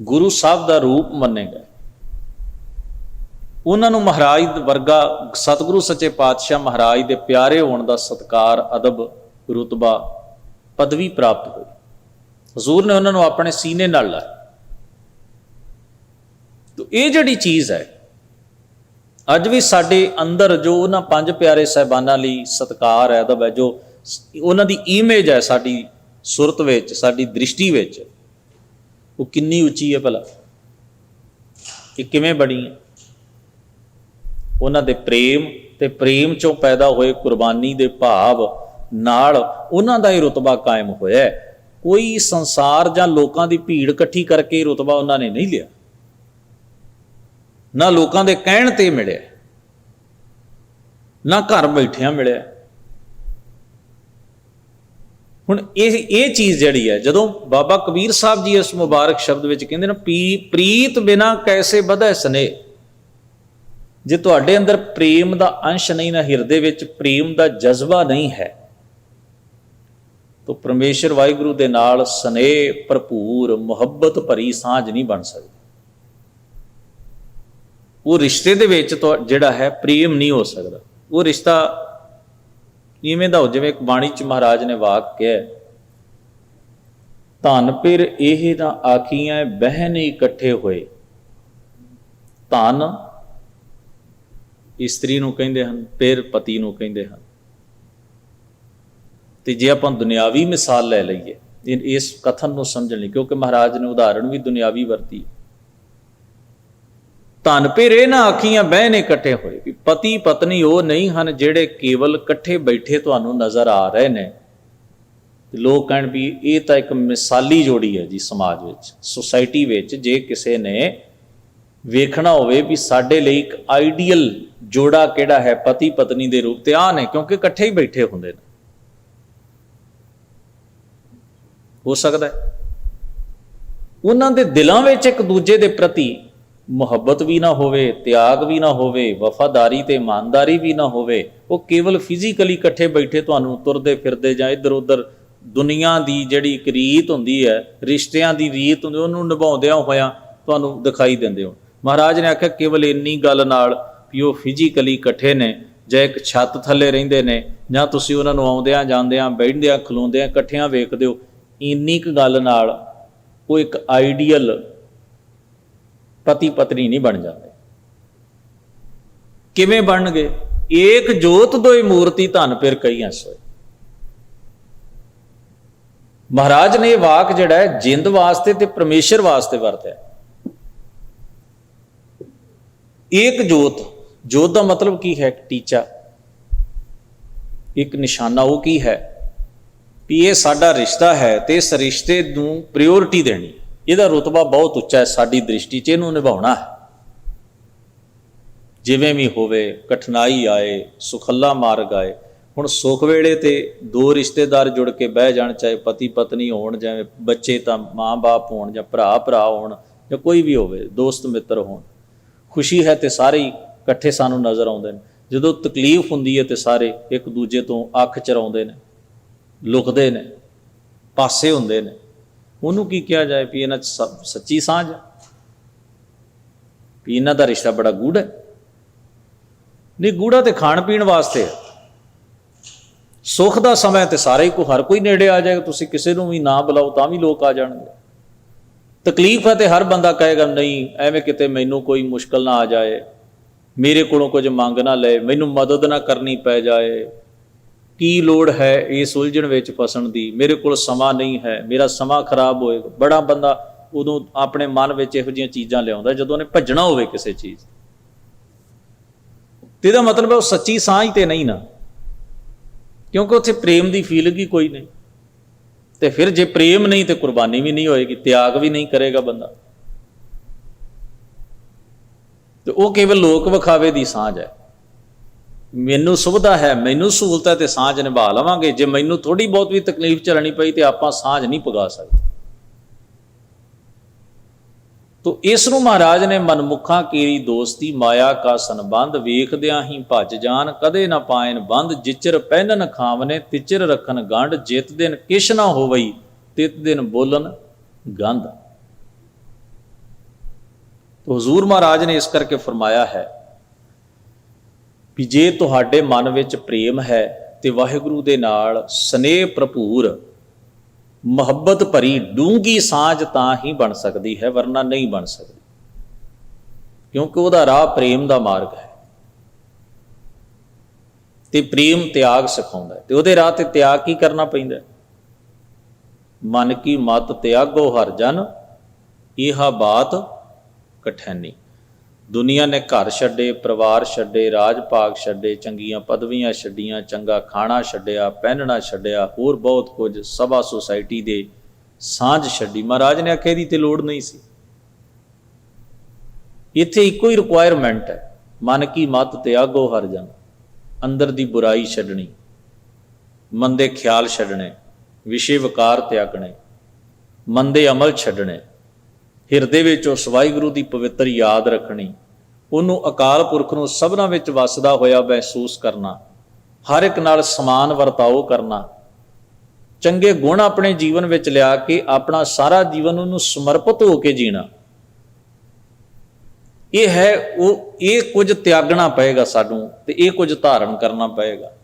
ਗੁਰੂ ਸਾਹਿਬ ਦਾ ਰੂਪ ਮੰਨੇ ਗਏ। ਉਹਨਾਂ ਨੂੰ ਮਹਾਰਾਜ ਵਰਗਾ ਸਤਿਗੁਰੂ ਸੱਚੇ ਪਾਤਸ਼ਾਹ ਮਹਾਰਾਜ ਦੇ ਪਿਆਰੇ ਹੋਣ ਦਾ ਸਤਿਕਾਰ, ਅਦਬ, ਰੁਤਬਾ, ਪਦਵੀ ਪ੍ਰਾਪਤ ਹੋਈ। ਹਜ਼ੂਰ ਨੇ ਉਹਨਾਂ ਨੂੰ ਆਪਣੇ ਸੀਨੇ ਨਾਲ ਲਾਇਆ। ਤੋ ਇਹ ਜਿਹੜੀ ਚੀਜ਼ ਹੈ, ਅੱਜ ਵੀ ਸਾਡੇ ਅੰਦਰ ਜੋ ਉਹਨਾਂ ਪੰਜ ਪਿਆਰੇ ਸਾਹਿਬਾਨਾਂ ਲਈ ਸਤਿਕਾਰ ਹੈ, ਅਦਬ ਹੈ, ਜੋ ਉਹਨਾਂ ਦੀ ਇਮੇਜ ਹੈ ਸਾਡੀ ਸੁਰਤ ਵਿੱਚ, ਸਾਡੀ ਦ੍ਰਿਸ਼ਟੀ ਵਿੱਚ, ਉਹ ਕਿੰਨੀ ਉੱਚੀ ਹੈ ਭਲਾ, ਇਹ ਕਿਵੇਂ ਬਣੀ ਹੈ? ਉਹਨਾਂ ਦੇ ਪ੍ਰੇਮ ਤੇ ਪ੍ਰੇਮ ਚੋਂ ਪੈਦਾ ਹੋਏ ਕੁਰਬਾਨੀ ਦੇ ਭਾਵ ਨਾਲ ਉਹਨਾਂ ਦਾ ਇਹ ਰੁਤਬਾ ਕਾਇਮ ਹੋਇਆ। ਕੋਈ ਸੰਸਾਰ ਜਾਂ ਲੋਕਾਂ ਦੀ ਭੀੜ ਇਕੱਠੀ ਕਰਕੇ ਰੁਤਬਾ ਉਹਨਾਂ ਨੇ ਨਹੀਂ ਲਿਆ, ਨਾ ਲੋਕਾਂ ਦੇ ਕਹਿਣ ਤੇ ਮਿਲਿਆ, ਨਾ ਘਰ ਬੈਠਿਆਂ ਮਿਲਿਆ। ਹੁਣ ਇਹ ਚੀਜ਼ ਜਿਹੜੀ ਹੈ, ਜਦੋਂ ਬਾਬਾ ਕਬੀਰ ਸਾਹਿਬ ਜੀ ਇਸ ਮੁਬਾਰਕ ਸ਼ਬਦ ਵਿੱਚ ਕਹਿੰਦੇ ਨਾ, ਪ੍ਰੀਤ ਬਿਨਾ ਕੈਸੇ ਵਧੈ ਸਨੇਹ। ਜੇ ਤੁਹਾਡੇ ਅੰਦਰ ਪ੍ਰੇਮ ਦਾ ਅੰਸ਼ ਨਹੀਂ, ਨਾ ਹਿਰਦੇ ਵਿੱਚ ਪ੍ਰੇਮ ਦਾ ਜਜ਼ਬਾ ਨਹੀਂ ਹੈ, ਤਾਂ ਪਰਮੇਸ਼ਰ ਵਾਹਿਗੁਰੂ ਦੇ ਨਾਲ ਸਨੇਹ ਭਰਪੂਰ, ਮੁਹੱਬਤ ਭਰੀ ਸਾਂਝ ਨਹੀਂ ਬਣ ਸਕਦੀ। ਉਹ ਰਿਸ਼ਤੇ ਦੇ ਵਿੱਚ ਜਿਹੜਾ ਹੈ ਪ੍ਰੇਮ ਨਹੀਂ ਹੋ ਸਕਦਾ। ਉਹ ਰਿਸ਼ਤਾ ਇਵੇਂ ਦਾ ਹੋ ਜਿਵੇਂ ਇੱਕ ਬਾਣੀ 'ਚ ਮਹਾਰਾਜ ਨੇ ਵਾਕ ਕਿਹਾ, ਧਨ ਪਿਰ ਇਹ ਨਾ ਆਖੀਆਂ ਬਹਿਨ ਇਕੱਠੇ ਹੋਏ। ਧਨ ਇਸਤਰੀ ਨੂੰ ਕਹਿੰਦੇ ਹਨ, ਪਿਰ ਪਤੀ ਨੂੰ ਕਹਿੰਦੇ ਹਨ। ਤੇ ਜੇ ਆਪਾਂ ਦੁਨਿਆਵੀ ਮਿਸਾਲ ਲੈ ਲਈਏ ਇਸ ਕਥਨ ਨੂੰ ਸਮਝਣ ਲਈ, ਕਿਉਂਕਿ ਮਹਾਰਾਜ ਨੇ ਉਦਾਹਰਣ ਵੀ ਦੁਨਿਆਵੀ ਵਰਤੀ, ਧਨ ਪਿਰ ਇਹ ਨਾ ਆਖੀਆਂ ਬਹਿਨ ਇਕੱਠੇ ਹੋਏ, ਵੀ ਪਤੀ ਪਤਨੀ ਉਹ ਨਹੀਂ ਹਨ ਜਿਹੜੇ ਕੇਵਲ ਇਕੱਠੇ ਬੈਠੇ ਤੁਹਾਨੂੰ ਨਜ਼ਰ ਆ ਰਹੇ ਨੇ, लोग कहण भी ये तो एक मिसाली जोड़ी है जी समाज विच, सोसाइटी विच जे किसी ने वेखना होवे भी साडे लई एक आइडियल जोड़ा किहड़ा है पति पत्नी दे रूप ते आ ने, क्योंकि इकट्ठे ही बैठे हुंदे ने। हो सकता है उन्हां दे दिलां विच एक दूजे दे प्रति मुहब्बत भी ना होवे, त्याग भी ना होवे, वफादारी ते ईमानदारी भी ना होवे, वो केवल फिजिकली इकट्ठे बैठे तुहानूं तुरदे फिरदे जां इधर उधर दुनिया की जिहड़ी एक रीत हुंदी है, रिश्तियां की रीत हुंदी, उहनूं निभाउंदिआं होइआं तुहानूं दिखाई दिंदे हो। महाराज ने आख्या केवल इन्नी गल नाल भी वो फिजिकली इकट्ठे ने जां एक छत थल्ले रहिंदे ने जां तुसीं उहनां नूं आउंदिआं जांदिआं बैठदिआं खलोंदिआं इकट्ठिआं वेखदे हो, इन्नी क गल नाल वो एक आइडियल पति पत्नी नहीं बन जाते। किवें बनणगे? एक जोत दोई मूर्ति धन फिर कई सोए। महाराज ने वाक जिहड़ा है जिंद वास्ते ते परमेश्वर वास्ते वरत्या। एक जोत, जोत का मतलब की है? टीचा, एक निशाना। वो की है भी ये साडा रिश्ता है तो इस रिश्ते नूं प्रायोरिटी देनी, ਇਹਦਾ रुतबा बहुत उच्चा है साडी दृष्टि च, ਇਹਨੂੰ ਨਿਭਾਉਣਾ है। जिवें भी होवे, कठिनाई आए, सुखला मार्ग आए, हुण सुख वेले ते दो रिश्तेदार जुड़ के बह जाण, चाहे पति पत्नी होण, चाहे बच्चे तां माँ बाप होण, जां भरा भरा होण, जां कोई भी होवे, दोस्त मित्र होण, खुशी है तो सारे ही इकट्ठे सानूं नज़र आउंदे ने। जदों तकलीफ हुंदी है तो सारे एक दूजे तो अख चराउंदे ने, लुकदे ने, पासे हुंदे ने। ਉਹਨੂੰ ਕੀ ਕਿਹਾ ਜਾਏ ਵੀ ਇਹਨਾਂ 'ਚ ਸੱਚੀ ਸਾਂਝ ਹੈ, ਵੀ ਇਹਨਾਂ ਦਾ ਰਿਸ਼ਤਾ ਬੜਾ ਗੂੜਾ ਹੈ? ਨਹੀਂ, ਗੂੜਾ ਤੇ ਖਾਣ ਪੀਣ ਵਾਸਤੇ ਹੈ। ਸੁੱਖ ਦਾ ਸਮਾਂ ਤੇ ਸਾਰੇ ਹੀ ਹਰ ਕੋਈ ਨੇੜੇ ਆ ਜਾਏਗਾ, ਤੁਸੀਂ ਕਿਸੇ ਨੂੰ ਵੀ ਨਾ ਬੁਲਾਓ ਤਾਂ ਵੀ ਲੋਕ ਆ ਜਾਣਗੇ। ਤਕਲੀਫ ਹੈ ਤੇ ਹਰ ਬੰਦਾ ਕਹੇਗਾ ਨਹੀਂ ਐਵੇਂ ਕਿਤੇ ਮੈਨੂੰ ਕੋਈ ਮੁਸ਼ਕਲ ਨਾ ਆ ਜਾਏ, ਮੇਰੇ ਕੋਲੋਂ ਕੁਝ ਮੰਗ ਨਾ ਲਏ, ਮੈਨੂੰ ਮਦਦ ਨਾ ਕਰਨੀ ਪੈ ਜਾਏ, की लोड़ है इस उलझण विच फसन दी, मेरे को समा नहीं है, मेरा समा खराब होएगा। बड़ा बंदा उदों अपने मन विच इहो जिहियां चीज़ां लिआउंदा जदों उहने भज्जणा होवे किसी चीज़ ते। इहदा मतलब है वो सच्ची सांझ ते नहीं ना, क्योंकि उत्थे प्रेम की फीलिंग ही कोई नहीं। तो फिर जे प्रेम नहीं तो कुर्बानी भी नहीं होएगी, त्याग भी नहीं करेगा बंदा, तो वो केवल लोक विखावे की सांझ है। मैनू सुविधा है, मैनू सहूलत है तो सांझ निभा लवांगे, जे मैनू थोड़ी बहुत भी तकलीफ झलनी पई तो आपां सांझ नहीं पगा सकते। तो इसनूं महाराज ने मनमुखा केरी दोस्ती माया का संबंध वेखदियां ही भज जान, कदे ना पायन बंद, जिचर पहनन खावने तिचर रखन गंढ, जित दिन किश ना होवई तित दिन बोलन गंध। तो हुजूर महाराज ने इस करके फरमाया है भी जे तुहाडे मन विच प्रेम है तो वाहिगुरू दे नाल स्नेह भरपूर मुहब्बत भरी डूंगी सांझ तां ही बन सकती है, वरना नहीं बन सकती, क्योंकि वह राह प्रेम का मार्ग है। तो प्रेम त्याग सिखाउंदा है, तो उहदे राह ते त्याग की करना पैंदा है? मन की मत त्यागो हर जन, यह बात कठैनी। दुनिया ने घर छड्डे, परिवार छड्डे, राज भाग छड्डे, चंगियां पदवियां छड्डियां, चंगा खाना छड्डिया, पहनना छड्डिया, होर बहुत कुछ, सभा सोसाइटी दे सांझ छड्डी। महाराज ने आख्या इहदी ते लोड़ नहीं सी। इत्थे इक्को ही रिक्वायरमेंट है, मन की मत त्यागो हर जन, अंदर दी बुराई छड्डनी, मंदे ख्याल छड्डने, विषय विकार त्यागने, मंदे अमल छड्डने, हिरदे विच उस वाहिगुरू दी पवित्र याद रखनी, उन्होंने अकाल पुरख नूं सबना विच वसदा होया महसूस करना, हर एक नाल समान वर्ताओ करना, चंगे गुण अपने जीवन विच लिया के अपना सारा जीवन उन्होंने समर्पित होकर जीना। ये है वो, ये कुछ त्यागना पएगा सानूं ते ये कुछ धारण करना पएगा।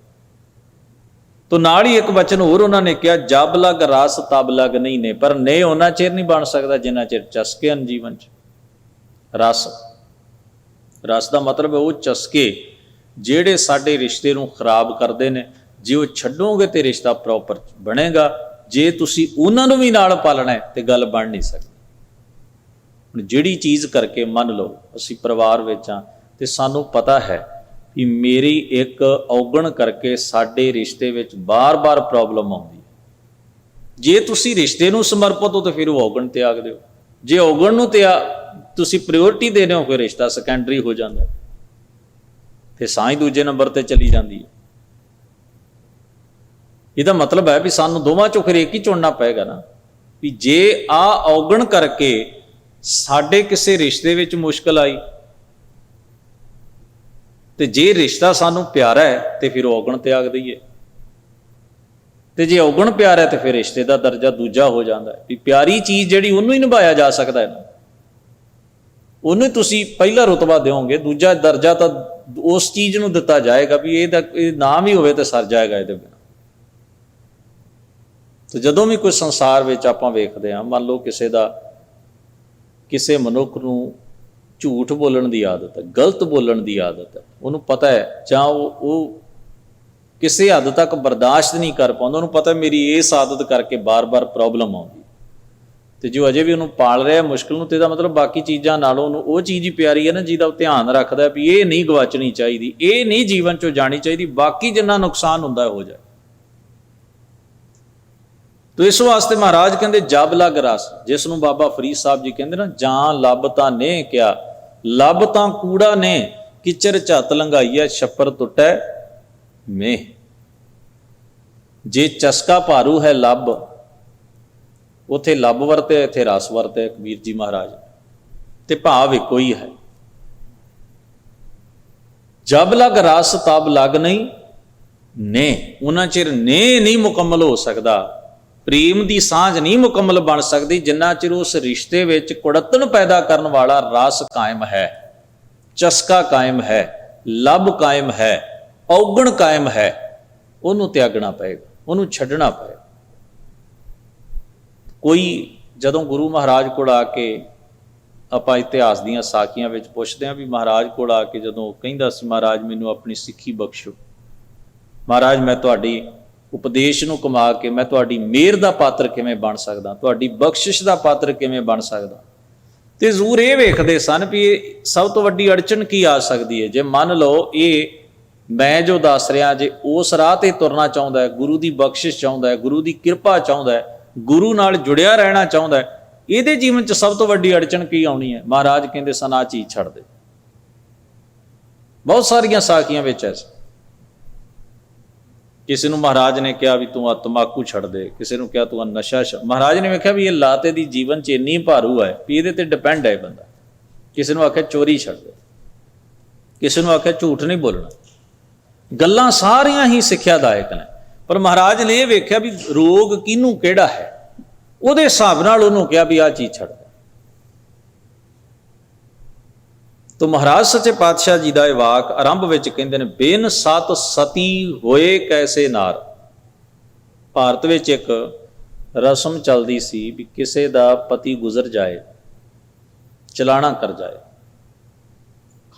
तो नाल ही एक वचन होर उन्होंने कहा, जब लग रस तब लग नहीं ने, पर ने उन्ना चिर नहीं बन सकता जिन्ना चिर चस्के हैं जीवन च। रस, रस का मतलब है वो चस्के ਜਿਹੜੇ ਸਾਡੇ ਰਿਸ਼ਤੇ ਨੂੰ ਖਰਾਬ ਕਰਦੇ ਨੇ, ਜੇ ਉਹ ਛੱਡੋਗੇ ਤੇ ਰਿਸ਼ਤਾ ਪ੍ਰੋਪਰ ਬਣੇਗਾ, ਜੇ ਤੁਸੀਂ ਉਹਨਾਂ ਨੂੰ ਵੀ ਨਾਲ ਪਾਲਣਾ ਹੈ ਤੇ ਗੱਲ ਬਣ ਨਹੀਂ ਸਕਦੀ। ਹੁਣ ਜਿਹੜੀ ਚੀਜ਼ ਕਰਕੇ ਮੰਨ ਲਓ ਅਸੀਂ ਪਰਿਵਾਰ ਵਿੱਚ ਹਾਂ ਤੇ ਸਾਨੂੰ ਪਤਾ ਹੈ कि मेरी एक औगण करके साडे रिश्ते विच बार बार प्रॉब्लम आउंदी है, ਜੇ ਤੁਸੀਂ ਰਿਸ਼ਤੇ ਨੂੰ ਸਮਰਪਿਤ ਹੋ ਤਾਂ ਫਿਰ ਉਹ ਔਗਣ ਤਿਆਗ ਦਿਓ। ਜੇ ਔਗਣ ਨੂੰ ਤੁਸੀਂ ਪ੍ਰਾਇੋਰਟੀ ਦੇ ਰਹੇ ਹੋ, ਫਿਰ ਰਿਸ਼ਤਾ ਸੈਕੰਡਰੀ ਹੋ ਜਾਂਦਾ, ਫਿਰ ਸਾਂਝ ਦੂਜੇ ਨੰਬਰ ਤੇ ਚਲੀ ਜਾਂਦੀ ਹੈ। ਇਹਦਾ ਮਤਲਬ ਹੈ ਵੀ ਸਾਨੂੰ ਦੋਵਾਂ ਚੋਂ ਫਿਰ ਇੱਕ ਹੀ ਚੁਣਨਾ ਪਏਗਾ ਨਾ, ਵੀ ਜੇ ਔਗਣ ਕਰਕੇ ਸਾਡੇ ਕਿਸੇ ਰਿਸ਼ਤੇ ਵਿੱਚ ਮੁਸ਼ਕਲ ਆਈ, ਤੇ ਜੇ ਰਿਸ਼ਤਾ ਸਾਨੂੰ ਪਿਆਰਾ ਹੈ ਤੇ ਫਿਰ ਔਗਣ ਤਿਆਗ ਦਈਏ, ਤੇ ਜੇ ਔਗਣ ਪਿਆਰਾ ਹੈ ਤੇ ਫਿਰ ਰਿਸ਼ਤੇ ਦਾ ਦਰਜਾ ਦੂਜਾ ਹੋ ਜਾਂਦਾ ਹੈ। ਵੀ ਪਿਆਰੀ ਚੀਜ਼ ਜਿਹੜੀ ਉਹਨੂੰ ਹੀ ਨਿਭਾਇਆ ਜਾ ਸਕਦਾ ਹੈ, ਉਹਨੂੰ ਤੁਸੀਂ ਪਹਿਲਾ ਰੁਤਬਾ ਦਿਓਗੇ, ਦੂਜਾ ਦਰਜਾ ਤਾਂ ਉਸ ਚੀਜ਼ ਨੂੰ ਦਿੱਤਾ ਜਾਏਗਾ ਵੀ ਇਹ ਨਾਮ ਹੀ ਹੋਵੇ ਤੇ ਸਰ ਜਾਏਗਾ ਇਹਦੇ ਬਿਨਾਂ। ਤੇ ਜਦੋਂ ਵੀ ਕੋਈ ਸੰਸਾਰ ਵਿੱਚ ਆਪਾਂ ਵੇਖਦੇ ਹਾਂ, ਮੰਨ ਲਓ ਕਿਸੇ ਮਨੁੱਖ ਨੂੰ ਝੂਠ ਬੋਲਣ ਦੀ ਆਦਤ ਹੈ, ਗਲਤ ਬੋਲਣ ਦੀ ਆਦਤ ਹੈ, ਉਹਨੂੰ ਪਤਾ ਹੈ, ਜਾਂ ਉਹ ਕਿਸੇ ਹੱਦ ਤੱਕ ਬਰਦਾਸ਼ਤ ਨਹੀਂ ਕਰ ਪਾਉਂਦਾ, ਉਹਨੂੰ ਪਤਾ ਮੇਰੀ ਇਸ ਆਦਤ ਕਰਕੇ ਬਾਰ-ਬਾਰ ਪ੍ਰੋਬਲਮ ਆਉਂਦੀ, ਤੇ ਜੋ ਅਜੇ ਵੀ ਉਹਨੂੰ ਪਾਲ ਰਿਹਾ ਮੁਸ਼ਕਿਲ ਨੂੰ, ਤੇ ਇਹਦਾ ਮਤਲਬ ਬਾਕੀ ਚੀਜ਼ਾਂ ਨਾਲੋਂ ਉਹਨੂੰ ਉਹ ਚੀਜ਼ ਹੀ ਪਿਆਰੀ ਹੈ ਨਾ, ਜਿਹਦਾ ਉਹ ਧਿਆਨ ਰੱਖਦਾ ਵੀ ਇਹ ਨਹੀਂ ਗਵਾਚਣੀ ਚਾਹੀਦੀ, ਇਹ ਨਹੀਂ ਜੀਵਨ ਚੋਂ ਜਾਣੀ ਚਾਹੀਦੀ, ਬਾਕੀ ਜਿੰਨਾ ਨੁਕਸਾਨ ਹੁੰਦਾ ਹੋ ਜਾਏ। ਤੋ ਇਸ ਵਾਸਤੇ ਮਹਾਰਾਜ ਕਹਿੰਦੇ ਜਬ ਲਗ ਰਸ, ਜਿਸ ਨੂੰ ਬਾਬਾ ਫਰੀਦ ਸਾਹਿਬ ਜੀ ਕਹਿੰਦੇ ਨਾ, ਜਾਂ ਲੱਭ ਤਾਂ ਨੇ ਕਿਆ, ਲੱਭ ਤਾਂ ਕੂੜਾ ਨੇ, ਕਿਚਰ ਝੱਤ ਲੰਘਾਈਐ ਛੱਪਰ ਟੁੱਟੈ ਮੇਹ। ਜੇ ਚਸਕਾ ਭਾਰੂ ਹੈ ਲੱਭ, ਉੱਥੇ ਲੱਭ ਵਰਤੇ, ਇੱਥੇ ਰਸ ਵਰਤੇ ਕਬੀਰ ਜੀ ਮਹਾਰਾਜ, ਤੇ ਭਾਵ ਇੱਕੋ ਹੀ ਹੈ। ਜਬ ਲਗ ਰਸ ਤਬ ਲਗ ਨਹੀਂ ਨੇ, ਉਹਨਾਂ ਚਿਰ ਨੇ ਨਹੀਂ ਮੁਕੰਮਲ ਹੋ ਸਕਦਾ, ਪ੍ਰੇਮ ਦੀ ਸਾਂਝ ਨਹੀਂ ਮੁਕੰਮਲ ਬਣ ਸਕਦੀ ਜਿੰਨਾ ਚਿਰ ਉਸ ਰਿਸ਼ਤੇ ਵਿੱਚ ਕੁੜੱਤਣ ਪੈਦਾ ਕਰਨ ਵਾਲਾ ਰਸ ਕਾਇਮ ਹੈ, ਚਸਕਾ ਕਾਇਮ ਹੈ, ਲੱਭ ਕਾਇਮ ਹੈ, ਔਗਣ ਕਾਇਮ ਹੈ। ਉਹਨੂੰ ਤਿਆਗਣਾ ਪਏਗਾ, ਉਹਨੂੰ ਛੱਡਣਾ ਪਏਗਾ। ਕੋਈ ਜਦੋਂ ਗੁਰੂ ਮਹਾਰਾਜ ਕੋਲ ਆ ਕੇ, ਆਪਾਂ ਇਤਿਹਾਸ ਦੀਆਂ ਸਾਖੀਆਂ ਵਿੱਚ ਪੁੱਛਦੇ ਹਾਂ ਵੀ ਮਹਾਰਾਜ ਕੋਲ ਆ ਕੇ ਜਦੋਂ ਕਹਿੰਦਾ ਸੀ, ਮਹਾਰਾਜ ਮੈਨੂੰ ਆਪਣੀ ਸਿੱਖੀ ਬਖਸ਼ੋ, ਮਹਾਰਾਜ ਮੈਂ ਤੁਹਾਡੀ ਉਪਦੇਸ਼ ਨੂੰ ਕਮਾ ਕੇ ਮੈਂ ਤੁਹਾਡੀ ਮਿਹਰ ਦਾ ਪਾਤਰ ਕਿਵੇਂ ਬਣ ਸਕਦਾ, ਤੁਹਾਡੀ ਬਖਸ਼ਿਸ਼ ਦਾ ਪਾਤਰ ਕਿਵੇਂ ਬਣ ਸਕਦਾ। ਤੇ ਜ਼ਰੂਰ ਇਹ ਵੇਖਦੇ ਸਨ ਵੀ ਇਹ ਸਭ ਤੋਂ ਵੱਡੀ ਅੜਚਨ ਕੀ ਆ ਸਕਦੀ ਹੈ। ਜੇ ਮੰਨ ਲਓ ਇਹ ਮੈਂ ਜੋ ਦੱਸ ਰਿਹਾ, ਜੇ ਉਸ ਰਾਹ ਤੇ ਤੁਰਨਾ ਚਾਹੁੰਦਾ ਹੈ, ਗੁਰੂ ਦੀ ਬਖਸ਼ਿਸ਼ ਚਾਹੁੰਦਾ ਹੈ, ਗੁਰੂ ਦੀ ਕਿਰਪਾ ਚਾਹੁੰਦਾ ਹੈ, ਗੁਰੂ ਨਾਲ ਜੁੜਿਆ ਰਹਿਣਾ ਚਾਹੁੰਦਾ ਹੈ, ਇਹਦੇ ਜੀਵਨ 'ਚ ਸਭ ਤੋਂ ਵੱਡੀ ਅੜਚਨ ਕੀ ਆਉਣੀ ਹੈ? ਮਹਾਰਾਜ ਕਹਿੰਦੇ ਸਨ ਆਹ ਚੀਜ਼ ਛੱਡ ਦੇ। ਬਹੁਤ ਸਾਰੀਆਂ ਸਾਖੀਆਂ ਵਿੱਚ ਐਸਾ, ਕਿਸੇ ਨੂੰ ਮਹਾਰਾਜ ਨੇ ਕਿਹਾ ਵੀ ਤੂੰ ਆ ਤੰਬਾਕੂ ਛੱਡ ਦੇ, ਕਿਸੇ ਨੂੰ ਕਿਹਾ ਤੂੰ ਆ ਨਸ਼ਾ ਛੱਡ। ਮਹਾਰਾਜ ਨੇ ਵੇਖਿਆ ਵੀ ਇਹ ਲਾਤੇ ਦੀ ਜੀਵਨ 'ਚ ਇੰਨੀ ਭਾਰੂ ਹੈ ਵੀ ਇਹਦੇ ਤੇ ਡਿਪੈਂਡ ਹੈ ਬੰਦਾ। ਕਿਸੇ ਨੂੰ ਆਖਿਆ ਚੋਰੀ ਛੱਡ ਦੇ, ਕਿਸੇ ਨੂੰ ਆਖਿਆ ਝੂਠ ਨਹੀਂ ਬੋਲਣਾ। ਗੱਲਾਂ ਸਾਰੀਆਂ ਹੀ ਸਿੱਖਿਆਦਾਇਕ ਨੇ, ਪਰ ਮਹਾਰਾਜ ਨੇ ਇਹ ਵੇਖਿਆ ਵੀ ਰੋਗ ਕਿਹਨੂੰ ਕਿਹੜਾ ਹੈ, ਉਹਦੇ ਹਿਸਾਬ ਨਾਲ ਉਹਨੂੰ ਕਿਹਾ ਵੀ ਆਹ ਚੀਜ਼ ਛੱਡ ਦੇ। ਤੋ ਮਹਾਰਾਜ ਸੱਚੇ ਪਾਤਸ਼ਾਹ ਜੀ ਦਾ ਇਹ ਵਾਕ ਆਰੰਭ ਵਿੱਚ ਕਹਿੰਦੇ ਨੇ, ਬੇਨ ਸਤ ਸਤੀ ਹੋਏ ਕੈਸੇ ਨਾਰ। ਭਾਰਤ ਵਿੱਚ ਇੱਕ ਰਸਮ ਚੱਲਦੀ ਸੀ ਵੀ ਕਿਸੇ ਦਾ ਪਤੀ ਗੁਜ਼ਰ ਜਾਏ, ਚਲਾਣਾ ਕਰ ਜਾਏ,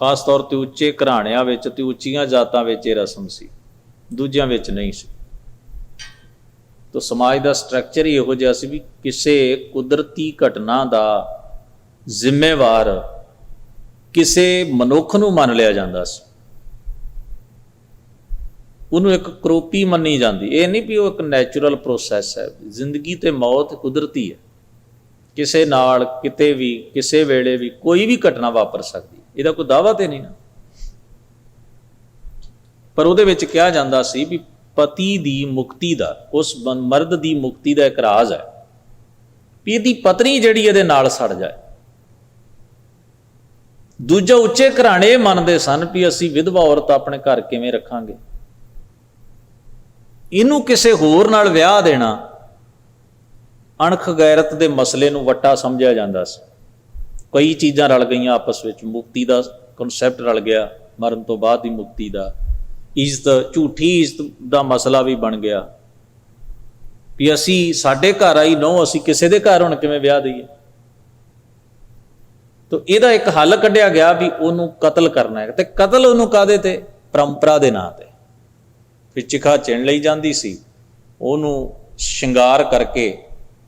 ਖਾਸ ਤੌਰ ਤੇ ਉੱਚੇ ਘਰਾਣਿਆਂ ਵਿੱਚ ਤੇ ਉੱਚੀਆਂ ਜਾਤਾਂ ਵਿੱਚ ਇਹ ਰਸਮ ਸੀ, ਦੂਜਿਆਂ ਵਿੱਚ ਨਹੀਂ ਸੀ। ਤੋ ਸਮਾਜ ਦਾ ਸਟਰਕਚਰ ਹੀ ਇਹੋ ਜਿਹਾ ਸੀ ਵੀ ਕਿਸੇ ਕੁਦਰਤੀ ਘਟਨਾ ਦਾ ਜ਼ਿੰਮੇਵਾਰ ਕਿਸੇ ਮਨੁੱਖ ਨੂੰ ਮੰਨ ਲਿਆ ਜਾਂਦਾ ਸੀ, ਉਹਨੂੰ ਇੱਕ ਕਰੋਪੀ ਮੰਨੀ ਜਾਂਦੀ। ਇਹ ਨਹੀਂ ਵੀ ਉਹ ਇੱਕ ਨੈਚੁਰਲ ਪ੍ਰੋਸੈਸ ਹੈ, ਜ਼ਿੰਦਗੀ ਤੇ ਮੌਤ ਕੁਦਰਤੀ ਹੈ, ਕਿਸੇ ਨਾਲ ਕਿਤੇ ਵੀ ਕਿਸੇ ਵੇਲੇ ਵੀ ਕੋਈ ਵੀ ਘਟਨਾ ਵਾਪਰ ਸਕਦੀ, ਇਹਦਾ ਕੋਈ ਦਾਅਵਾ ਤੇ ਨਹੀਂ ਨਾ। ਪਰ ਉਹਦੇ ਵਿੱਚ ਕਿਹਾ ਜਾਂਦਾ ਸੀ ਵੀ ਪਤੀ ਦੀ ਮੁਕਤੀ ਦਾ, ਉਸ ਮਰਦ ਦੀ ਮੁਕਤੀ ਦਾ ਇੱਕ ਰਾਜ਼ ਹੈ ਵੀ ਇਹਦੀ ਪਤਨੀ ਜਿਹੜੀ ਇਹਦੇ ਨਾਲ ਸੜ ਜਾਏ। ਦੂਜਾ, ਉੱਚੇ ਘਰਾਣੇ ਮੰਨਦੇ ਸਨ ਵੀ ਅਸੀਂ ਵਿਧਵਾ ਔਰਤ ਆਪਣੇ ਘਰ ਕਿਵੇਂ ਰੱਖਾਂਗੇ, ਇਹਨੂੰ ਕਿਸੇ ਹੋਰ ਨਾਲ ਵਿਆਹ ਦੇਣਾ ਅਣਖ ਗੈਰਤ ਦੇ ਮਸਲੇ ਨੂੰ ਵੱਟਾ ਸਮਝਿਆ ਜਾਂਦਾ ਸੀ। ਕਈ ਚੀਜ਼ਾਂ ਰਲ ਗਈਆਂ ਆਪਸ ਵਿੱਚ, ਮੁਕਤੀ ਦਾ ਕਨਸੈਪਟ ਰਲ ਗਿਆ, ਮਰਨ ਤੋਂ ਬਾਅਦ ਦੀ ਮੁਕਤੀ ਦਾ, ਇੱਜ਼ਤ, ਝੂਠੀ ਇੱਜ਼ਤ ਦਾ ਮਸਲਾ ਵੀ ਬਣ ਗਿਆ ਵੀ ਅਸੀਂ ਸਾਡੇ ਘਰ ਆਈ ਨਹੁੰ ਅਸੀਂ ਕਿਸੇ ਦੇ ਘਰ ਹੁਣ ਕਿਵੇਂ ਵਿਆਹ ਦਈਏ। ਤੋ ਇਹਦਾ ਇੱਕ ਹੱਲ ਕੱਢਿਆ ਗਿਆ ਵੀ ਉਹਨੂੰ ਕਤਲ ਕਰਨਾ ਹੈ। ਤੇ ਕਤਲ ਉਹਨੂੰ ਕਾਹਦੇ ਤੇ? ਪਰੰਪਰਾ ਦੇ ਨਾਂ ਤੇ। ਫਿਰ ਚਿਖਾ ਚਿਣ ਲਈ ਜਾਂਦੀ ਸੀ, ਉਹਨੂੰ ਸ਼ਿੰਗਾਰ ਕਰਕੇ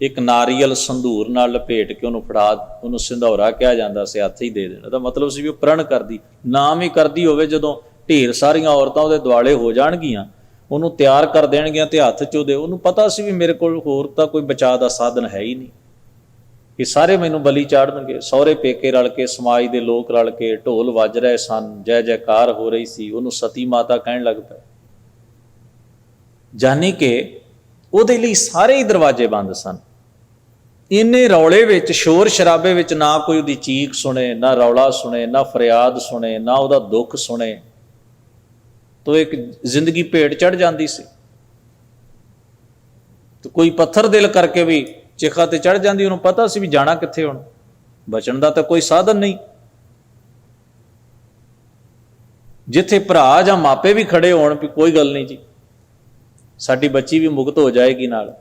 ਇੱਕ ਨਾਰੀਅਲ ਸੰਧੂਰ ਨਾਲ ਲਪੇਟ ਕੇ ਉਹਨੂੰ ਫੜਾ, ਉਹਨੂੰ ਸਿੰਧੌਰਾ ਕਿਹਾ ਜਾਂਦਾ ਸੀ, ਹੱਥ ਹੀ ਦੇ ਦੇਣਾ। ਇਹਦਾ ਮਤਲਬ ਸੀ ਵੀ ਉਹ ਪ੍ਰਣ ਕਰਦੀ, ਨਾਮ ਹੀ ਕਰਦੀ ਹੋਵੇ। ਜਦੋਂ ਢੇਰ ਸਾਰੀਆਂ ਔਰਤਾਂ ਉਹਦੇ ਦੁਆਲੇ ਹੋ ਜਾਣਗੀਆਂ, ਉਹਨੂੰ ਤਿਆਰ ਕਰ ਦੇਣਗੀਆਂ ਤੇ ਹੱਥ 'ਚ ਉਹਦੇ, ਉਹਨੂੰ ਪਤਾ ਸੀ ਵੀ ਮੇਰੇ ਕੋਲ ਹੋਰ ਤਾਂ ਕੋਈ ਬਚਾਅ ਦਾ ਸਾਧਨ ਹੈ ਹੀ ਨਹੀਂ, ਕਿ ਸਾਰੇ ਮੈਨੂੰ ਬਲੀ ਚਾੜਨਗੇ। ਸਹੁਰੇ ਪੇਕੇ ਰਲ ਕੇ, ਸਮਾਜ ਦੇ ਲੋਕ ਰਲ ਕੇ, ਢੋਲ ਵੱਜ ਰਹੇ ਸਨ, ਜੈ ਜੈਕਾਰ ਹੋ ਰਹੀ ਸੀ, ਉਹਨੂੰ ਸਤੀ ਮਾਤਾ ਕਹਿਣ ਲੱਗ ਪਏ। ਜਾਨੀ ਕਿ ਉਹਦੇ ਲਈ ਸਾਰੇ ਹੀ ਦਰਵਾਜ਼ੇ ਬੰਦ ਸਨ। ਇੰਨੇ ਰੌਲੇ ਵਿੱਚ, ਸ਼ੋਰ ਸ਼ਰਾਬੇ ਵਿੱਚ ਨਾ ਕੋਈ ਉਹਦੀ ਚੀਖ ਸੁਣੇ, ਨਾ ਰੌਲਾ ਸੁਣੇ, ਨਾ ਫਰਿਆਦ ਸੁਣੇ, ਨਾ ਉਹਦਾ ਦੁੱਖ ਸੁਣੇ। ਤੋ ਇੱਕ ਜ਼ਿੰਦਗੀ ਭੇਟ ਚੜ੍ਹ ਜਾਂਦੀ ਸੀ। ਤੇ ਕੋਈ ਪੱਥਰ ਦਿਲ ਕਰਕੇ ਵੀ ਚਿਖਾ ਤੇ ਚੜ੍ਹ ਜਾਂਦੀ, ਉਹਨੂੰ ਪਤਾ ਸੀ ਵੀ ਜਾਣਾ ਕਿੱਥੇ, ਹੁਣ ਬਚਣ ਦਾ ਤਾਂ ਕੋਈ ਸਾਧਨ ਨਹੀਂ। ਜਿੱਥੇ ਭਰਾ ਜਾਂ ਮਾਪੇ ਵੀ ਖੜੇ ਹੋਣ ਵੀ ਕੋਈ ਗੱਲ ਨਹੀਂ ਜੀ, ਸਾਡੀ ਬੱਚੀ ਵੀ ਮੁਕਤ ਹੋ ਜਾਏਗੀ ਨਾਲ।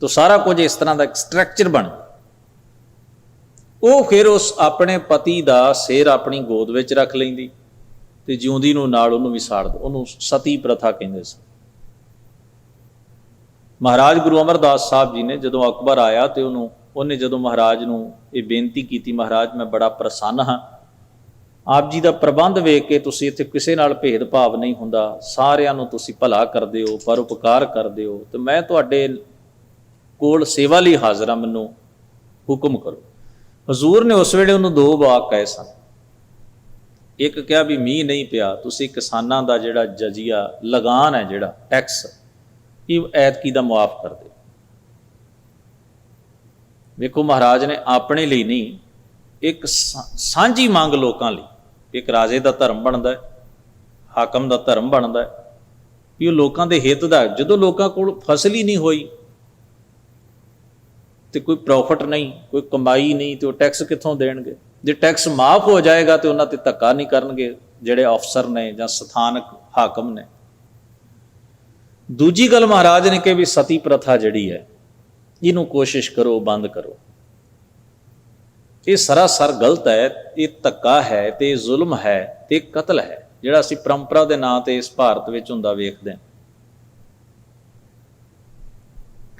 ਤੋ ਸਾਰਾ ਕੁਝ ਇਸ ਤਰ੍ਹਾਂ ਦਾ ਇੱਕ ਸਟਰਕਚਰ ਬਣ। ਉਹ ਫਿਰ ਉਸ ਆਪਣੇ ਪਤੀ ਦਾ ਸਿਰ ਆਪਣੀ ਗੋਦ ਵਿੱਚ ਰੱਖ ਲੈਂਦੀ ਤੇ ਜਿਉਂਦੀ ਨੂੰ ਨਾਲ ਉਹਨੂੰ ਵੀ ਸਾੜ ਦਿਓ। ਉਹਨੂੰ ਸਤੀ ਪ੍ਰਥਾ ਕਹਿੰਦੇ ਸੀ। ਮਹਾਰਾਜ ਗੁਰੂ ਅਮਰਦਾਸ ਸਾਹਿਬ ਜੀ ਨੇ ਜਦੋਂ ਅਕਬਰ ਆਇਆ ਤੇ ਉਹਨੇ ਜਦੋਂ ਮਹਾਰਾਜ ਨੂੰ ਇਹ ਬੇਨਤੀ ਕੀਤੀ, ਮਹਾਰਾਜ ਮੈਂ ਬੜਾ ਪ੍ਰਸੰਨ ਹਾਂ, ਆਪ ਜੀ ਦਾ ਪ੍ਰਬੰਧ ਵੇਖ ਕੇ, ਤੁਸੀਂ ਇੱਥੇ ਕਿਸੇ ਨਾਲ ਭੇਦਭਾਵ ਨਹੀਂ ਹੁੰਦਾ, ਸਾਰਿਆਂ ਨੂੰ ਤੁਸੀਂ ਭਲਾ ਕਰਦੇ ਹੋ, ਪਰਉਪਕਾਰ ਕਰਦੇ ਹੋ, ਤੇ ਮੈਂ ਤੁਹਾਡੇ ਕੋਲ ਸੇਵਾ ਲਈ ਹਾਜ਼ਰ ਹਾਂ, ਮੈਨੂੰ ਹੁਕਮ ਕਰੋ। ਹਜ਼ੂਰ ਨੇ ਉਸ ਵੇਲੇ ਉਹਨੂੰ 2 ਵਾਕ ਕਹੇ ਸਨ। ਇੱਕ ਕਿਹਾ ਵੀ ਮੀਂਹ ਨਹੀਂ ਪਿਆ, ਤੁਸੀਂ ਕਿਸਾਨਾਂ ਦਾ ਜਿਹੜਾ ਜਜ਼ੀਆ ਲਗਾਨ ਹੈ, ਜਿਹੜਾ ਟੈਕਸ, ਇਹ ਐਤਕੀ ਦਾ ਮੁਆਫ ਕਰ ਦਿਓ। ਵੇਖੋ ਮਹਾਰਾਜ ਨੇ ਆਪਣੇ ਲਈ ਨਹੀਂ, ਇੱਕ ਸਾਂਝੀ ਮੰਗ ਲੋਕਾਂ ਲਈ। ਇੱਕ ਰਾਜੇ ਦਾ ਧਰਮ ਬਣਦਾ ਹੈ, ਹਾਕਮ ਦਾ ਧਰਮ ਬਣਦਾ ਹੈ ਵੀ ਉਹ ਲੋਕਾਂ ਦੇ ਹਿੱਤ ਦਾ। ਜਦੋਂ ਲੋਕਾਂ ਕੋਲ ਫਸਲ ਹੀ ਨਹੀਂ ਹੋਈ ਤੇ ਕੋਈ ਪ੍ਰੋਫਿਟ ਨਹੀਂ, ਕੋਈ ਕਮਾਈ ਨਹੀਂ, ਤੇ ਉਹ ਟੈਕਸ ਕਿੱਥੋਂ ਦੇਣਗੇ? ਜੇ ਟੈਕਸ ਮਾਫ ਹੋ ਜਾਏਗਾ ਤੇ ਉਹਨਾਂ ਤੇ ਧੱਕਾ ਨਹੀਂ ਕਰਨਗੇ ਜਿਹੜੇ ਅਫਸਰ ਨੇ ਜਾਂ ਸਥਾਨਕ ਹਾਕਮ ਨੇ। ਦੂਜੀ ਗੱਲ ਮਹਾਰਾਜ ਨੇ ਕਿ ਵੀ ਸਤੀ ਪ੍ਰਥਾ ਜਿਹੜੀ ਹੈ, ਇਹਨੂੰ ਕੋਸ਼ਿਸ਼ ਕਰੋ ਬੰਦ ਕਰੋ। ਇਹ ਸਰਾਸਰ ਗਲਤ ਹੈ, ਇਹ ਧੱਕਾ ਹੈ ਤੇ ਇਹ ਜ਼ੁਲਮ ਹੈ ਤੇ ਕਤਲ ਹੈ, ਜਿਹੜਾ ਅਸੀਂ ਪਰੰਪਰਾ ਦੇ ਨਾਂ ਤੇ ਇਸ ਭਾਰਤ ਵਿੱਚ ਹੁੰਦਾ ਵੇਖਦੇ ਹਾਂ।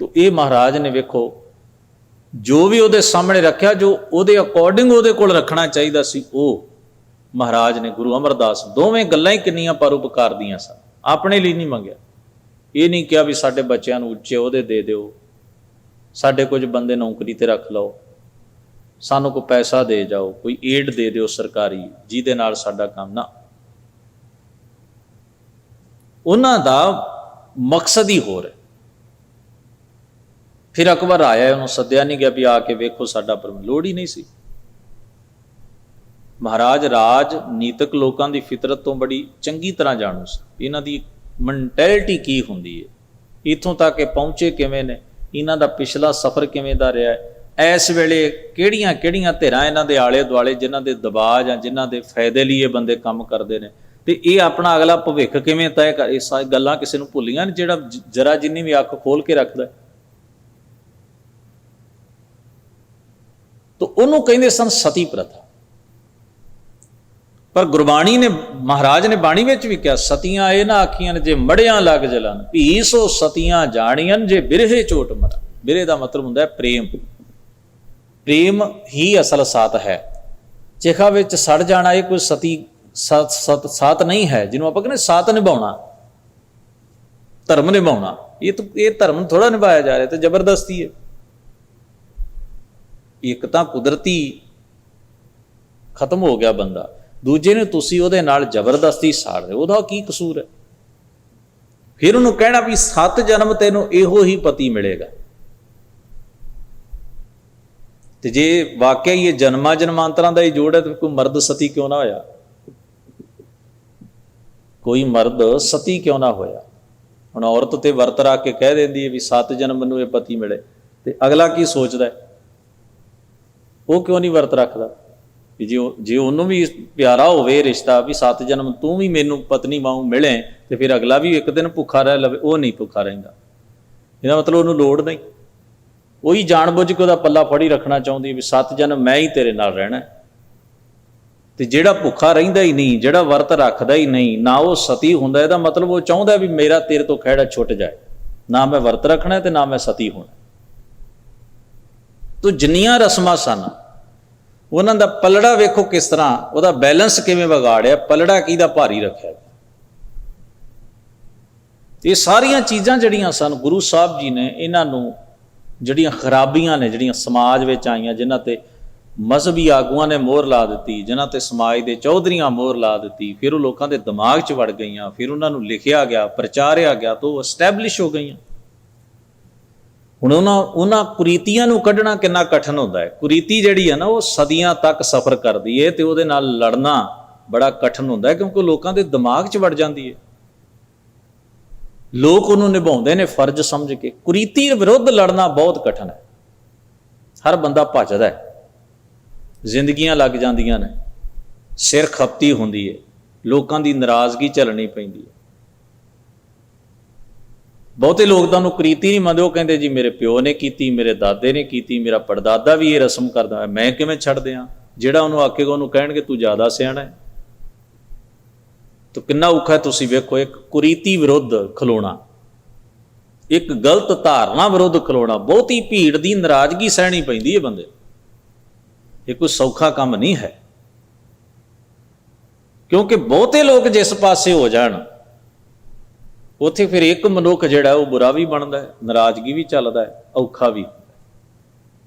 ਤੋ ਇਹ ਮਹਾਰਾਜ ਨੇ ਵੇਖੋ ਜੋ ਵੀ ਉਹਦੇ ਸਾਹਮਣੇ ਰੱਖਿਆ, ਜੋ ਉਹਦੇ ਅਕੋਰਡਿੰਗ ਉਹਦੇ ਕੋਲ ਰੱਖਣਾ ਚਾਹੀਦਾ ਸੀ, ਉਹ ਮਹਾਰਾਜ ਨੇ, ਗੁਰੂ ਅਮਰਦਾਸ, ਦੋਵੇਂ ਗੱਲਾਂ ਹੀ ਕਿੰਨੀਆਂ ਪਰਉਪਕਾਰ ਦੀਆਂ ਸਨ। ਆਪਣੇ ਲਈ ਨਹੀਂ ਮੰਗਿਆ। ਇਹ ਨਹੀਂ ਕਿਹਾ ਵੀ ਸਾਡੇ ਬੱਚਿਆਂ ਨੂੰ ਉੱਚੇ ਅਹੁਦੇ ਦੇ ਦਿਓ, ਸਾਡੇ ਕੁਝ ਬੰਦੇ ਨੌਕਰੀ ਤੇ ਰੱਖ ਲਓ, ਸਾਨੂੰ ਕੋਈ ਪੈਸਾ ਦੇ ਜਾਓ, ਕੋਈ ਏਡ ਦੇ ਦਿਓ ਸਰਕਾਰੀ, ਜਿਹਦੇ ਨਾਲ ਸਾਡਾ ਕੰਮ ਨਾ। ਉਹਨਾਂ ਦਾ ਮਕਸਦ ਹੀ ਹੋਰ ਹੈ। ਫਿਰ ਅਕਬਰ ਆਇਆ, ਉਹਨੂੰ ਸੱਦਿਆ ਨਹੀਂ ਗਿਆ ਵੀ ਆ ਕੇ ਵੇਖੋ ਸਾਡਾ ਲੋੜ ਹੀ ਨਹੀਂ ਸੀ। ਮਹਾਰਾਜ ਰਾਜਨੀਤਿਕ ਲੋਕਾਂ ਦੀ ਫਿਤਰਤ ਤੋਂ ਬੜੀ ਚੰਗੀ ਤਰ੍ਹਾਂ ਜਾਣੂ ਸੀ, ਇਹਨਾਂ ਦੀ ਮੈਂਟੈਲਿਟੀ ਕੀ ਹੁੰਦੀ ਹੈ, ਇੱਥੋਂ ਤੱਕ ਇਹ ਪਹੁੰਚੇ ਕਿਵੇਂ ਨੇ, ਇਹਨਾਂ ਦਾ ਪਿਛਲਾ ਸਫ਼ਰ ਕਿਵੇਂ ਦਾ ਰਿਹਾ ਹੈ, ਇਸ ਵੇਲੇ ਕਿਹੜੀਆਂ ਕਿਹੜੀਆਂ ਧਿਰਾਂ ਇਹਨਾਂ ਦੇ ਆਲੇ ਦੁਆਲੇ ਜਿਨ੍ਹਾਂ ਦੇ ਦਬਾਅ ਜਾਂ ਜਿਨ੍ਹਾਂ ਦੇ ਫਾਇਦੇ ਲਈ ਇਹ ਬੰਦੇ ਕੰਮ ਕਰਦੇ ਨੇ, ਤੇ ਇਹ ਆਪਣਾ ਅਗਲਾ ਭਵਿੱਖ ਕਿਵੇਂ ਤੈਅ ਕਰ। ਇਹ ਸਾਰੀ ਗੱਲਾਂ ਕਿਸੇ ਨੂੰ ਭੁੱਲੀਆਂ ਨੇ ਜਿਹੜਾ ਜਰਾ ਜਿੰਨੀ ਵੀ ਅੱਖ ਖੋਲ ਕੇ ਰੱਖਦਾ। ਤੋ ਉਹਨੂੰ ਕਹਿੰਦੇ ਸਨ ਸਤੀ ਪ੍ਰਥਾ। ਪਰ ਗੁਰਬਾਣੀ ਨੇ, ਮਹਾਰਾਜ ਨੇ ਬਾਣੀ ਵਿੱਚ ਵੀ ਕਿਹਾ, ਸਤੀਆਂ ਇਹ ਨਾ ਆਖੀਆਂ ਜੇ ਮੜਿਆਂ ਲੱਗ ਜਲਨ, ਭੀ ਸੋ ਸਤੀਆਂ ਜਾਣੀਆਂ ਜੇ ਬਿਰਹੇ ਚੋਟ ਮਰਾ। ਬਿਰਹੇ ਦਾ ਮਤਲਬ ਹੁੰਦਾ ਹੈ ਪ੍ਰੇਮ। ਪ੍ਰੇਮ ਹੀ ਅਸਲ ਸਾਤ ਹੈ। ਚਿਖਾ ਵਿੱਚ ਸੜ ਜਾਣਾ ਇਹ ਕੋਈ ਸਾਤ ਨਹੀਂ ਹੈ, ਜਿਹਨੂੰ ਆਪਾਂ ਕਹਿੰਦੇ ਸਾਤ ਨਿਭਾਉਣਾ, ਧਰਮ ਨਿਭਾਉਣਾ। ਇਹ ਧਰਮ ਥੋੜਾ ਨਿਭਾਇਆ ਜਾ ਰਿਹਾ, ਤੇ ਜ਼ਬਰਦਸਤੀ ਹੈ। ਇੱਕ ਤਾਂ ਕੁਦਰਤੀ ਖਤਮ ਹੋ ਗਿਆ ਬੰਦਾ, ਦੂਜੇ ਨੂੰ ਤੁਸੀਂ ਉਹਦੇ ਨਾਲ ਜ਼ਬਰਦਸਤੀ ਸਾੜ ਰਹੇ, ਉਹਦਾ ਕੀ ਕਸੂਰ ਹੈ? ਫਿਰ ਉਹਨੂੰ ਕਹਿਣਾ ਵੀ 7 ਜਨਮ ਤੈਨੂੰ ਇਹੋ ਹੀ ਪਤੀ ਮਿਲੇਗਾ। ਤੇ ਜੇ ਵਾਕਿਆ ਹੀ ਇਹ ਜਨਮਾਂ ਜਨਮਾਂਤਰਾਂ ਦਾ ਹੀ ਜੋੜ ਹੈ, ਤਾਂ ਕੋਈ ਮਰਦ ਸਤੀ ਕਿਉਂ ਨਾ ਹੋਇਆ? ਕੋਈ ਮਰਦ ਸਤੀ ਕਿਉਂ ਨਾ ਹੋਇਆ? ਹੁਣ ਔਰਤ ਤੇ ਵਰਤ ਰੱਖ ਕੇ ਕਹਿ ਦਿੰਦੀ ਹੈ ਵੀ 7 ਜਨਮ ਮੈਨੂੰ ਇਹ ਪਤੀ ਮਿਲੇ, ਤੇ ਅਗਲਾ ਕੀ ਸੋਚਦਾ? ਉਹ ਕਿਉਂ ਨਹੀਂ ਵਰਤ ਰੱਖਦਾ ਵੀ ਜੇ ਉਹਨੂੰ ਵੀ ਪਿਆਰਾ ਹੋਵੇ ਰਿਸ਼ਤਾ, ਵੀ 7 ਜਨਮ ਤੂੰ ਵੀ ਮੈਨੂੰ ਪਤਨੀ ਵਾਂਗੂ ਮਿਲੇ, ਤੇ ਫਿਰ ਅਗਲਾ ਵੀ ਇੱਕ ਦਿਨ ਭੁੱਖਾ ਰਹਿ ਲਵੇ। ਉਹ ਨਹੀਂ ਭੁੱਖਾ ਰਹਿੰਦਾ, ਇਹਦਾ ਮਤਲਬ ਉਹਨੂੰ ਲੋੜ ਨਹੀਂ। ਉਹੀ ਜਾਣ ਬੁੱਝ ਕੇ ਉਹਦਾ ਪੱਲਾ ਫੜੀ ਰੱਖਣਾ ਚਾਹੁੰਦੀ ਵੀ 7 ਜਨਮ ਮੈਂ ਹੀ ਤੇਰੇ ਨਾਲ ਰਹਿਣਾ। ਤੇ ਜਿਹੜਾ ਭੁੱਖਾ ਰਹਿੰਦਾ ਹੀ ਨਹੀਂ, ਜਿਹੜਾ ਵਰਤ ਰੱਖਦਾ ਹੀ ਨਹੀਂ, ਨਾ ਉਹ ਸਤੀ ਹੁੰਦਾ, ਇਹਦਾ ਮਤਲਬ ਉਹ ਚਾਹੁੰਦਾ ਵੀ ਮੇਰਾ ਤੇਰੇ ਤੋਂ ਖਹਿੜਾ ਛੁੱਟ ਜਾਏ, ਨਾ ਮੈਂ ਵਰਤ ਰੱਖਣਾ ਤੇ ਨਾ ਮੈਂ ਸਤੀ ਹੋਣਾ। ਤੋ ਜਿੰਨੀਆਂ ਰਸਮਾਂ ਸਨ, ਉਹਨਾਂ ਦਾ ਪਲੜਾ ਵੇਖੋ ਕਿਸ ਤਰ੍ਹਾਂ, ਉਹਦਾ ਬੈਲੈਂਸ ਕਿਵੇਂ ਵਿਗਾੜਿਆ। ਪਲੜਾ ਕਿਹਦਾ ਭਾਰੀ ਰੱਖਿਆ। ਇਹ ਸਾਰੀਆਂ ਚੀਜ਼ਾਂ ਜਿਹੜੀਆਂ ਸਨ ਗੁਰੂ ਸਾਹਿਬ ਜੀ ਨੇ ਇਹਨਾਂ ਨੂੰ ਜਿਹੜੀਆਂ ਖਰਾਬੀਆਂ ਨੇ ਜਿਹੜੀਆਂ ਸਮਾਜ ਵਿੱਚ ਆਈਆਂ, ਜਿਨ੍ਹਾਂ ਤੇ ਮਜ਼ਹਬੀ ਆਗੂਆਂ ਨੇ ਮੋਹਰ ਲਾ ਦਿੱਤੀ, ਜਿਨ੍ਹਾਂ ਤੇ ਸਮਾਜ ਦੇ ਚੌਧਰੀਆਂ ਮੋਹਰ ਲਾ ਦਿੱਤੀ, ਫਿਰ ਉਹ ਲੋਕਾਂ ਦੇ ਦਿਮਾਗ 'ਚ ਵੜ ਗਈਆਂ, ਫਿਰ ਉਹਨਾਂ ਨੂੰ ਲਿਖਿਆ ਗਿਆ, ਪ੍ਰਚਾਰਿਆ ਗਿਆ, ਤਾਂ ਉਹ ਐਸਟੈਬਲਿਸ਼ ਹੋ ਗਈਆਂ। ਹੁਣ ਉਹਨਾਂ ਕੁਰੀਤੀਆਂ ਨੂੰ ਕੱਢਣਾ ਕਿੰਨਾ ਕਠਿਨ ਹੁੰਦਾ ਹੈ। ਕੁਰੀਤੀ ਜਿਹੜੀ ਹੈ ਨਾ ਉਹ ਸਦੀਆਂ ਤੱਕ ਸਫ਼ਰ ਕਰਦੀ ਹੈ, ਤੇ ਉਹਦੇ ਨਾਲ ਲੜਨਾ ਬੜਾ ਕਠਿਨ ਹੁੰਦਾ ਹੈ, ਕਿਉਂਕਿ ਲੋਕਾਂ ਦੇ ਦਿਮਾਗ 'ਚ ਵੜ ਜਾਂਦੀ ਹੈ। ਲੋਕ ਉਹਨੂੰ ਨਿਭਾਉਂਦੇ ਨੇ ਫਰਜ਼ ਸਮਝ ਕੇ। ਕੁਰੀਤੀ ਵਿਰੁੱਧ ਲੜਨਾ ਬਹੁਤ ਕਠਿਨ ਹੈ। ਹਰ ਬੰਦਾ ਭੱਜਦਾ ਹੈ, ਜ਼ਿੰਦਗੀਆਂ ਲੱਗ ਜਾਂਦੀਆਂ ਨੇ, ਸਿਰ ਖਪਤੀ ਹੁੰਦੀ ਹੈ, ਲੋਕਾਂ ਦੀ ਨਾਰਾਜ਼ਗੀ ਝੱਲਣੀ ਪੈਂਦੀ ਹੈ। ਬਹੁਤੇ ਲੋਕ ਤਾਂ ਉਹਨੂੰ ਕੁਰੀਤੀ ਨਹੀਂ ਮੰਨਦੇ। ਉਹ ਕਹਿੰਦੇ ਜੀ ਮੇਰੇ ਪਿਓ ਨੇ ਕੀਤੀ, ਮੇਰੇ ਦਾਦੇ ਨੇ ਕੀਤੀ, ਮੇਰਾ ਪੜਦਾਦਾ ਵੀ ਇਹ ਰਸਮ ਕਰਦਾ ਹੈ, ਮੈਂ ਕਿਵੇਂ ਛੱਡ ਦਿਆਂ। ਜਿਹੜਾ ਉਹਨੂੰ ਆਖੇਗਾ ਉਹਨੂੰ ਕਹਿਣਗੇ ਤੂੰ ਜ਼ਿਆਦਾ ਸਿਆਣਾ ਹੈ। ਤਾਂ ਕਿੰਨਾ ਔਖਾ ਤੁਸੀਂ ਵੇਖੋ, ਇੱਕ ਕੁਰੀਤੀ ਵਿਰੁੱਧ ਖਲੋਣਾ, ਇੱਕ ਗਲਤ ਧਾਰਨਾ ਵਿਰੁੱਧ ਖਲੋਣਾ, ਬਹੁਤੀ ਭੀੜ ਦੀ ਨਾਰਾਜ਼ਗੀ ਸਹਿਣੀ ਪੈਂਦੀ ਹੈ ਬੰਦੇ। ਇਹ ਕੋਈ ਸੌਖਾ ਕੰਮ ਨਹੀਂ ਹੈ, ਕਿਉਂਕਿ ਬਹੁਤੇ ਲੋਕ ਜਿਸ ਪਾਸੇ ਹੋ ਜਾਣ ਉੱਥੇ ਫਿਰ ਇੱਕ ਮਨੁੱਖ ਜਿਹੜਾ ਉਹ ਬੁਰਾ ਵੀ ਬਣਦਾ ਹੈ, ਨਾਰਾਜ਼ਗੀ ਵੀ ਚੱਲਦਾ ਹੈ, ਔਖਾ ਵੀ।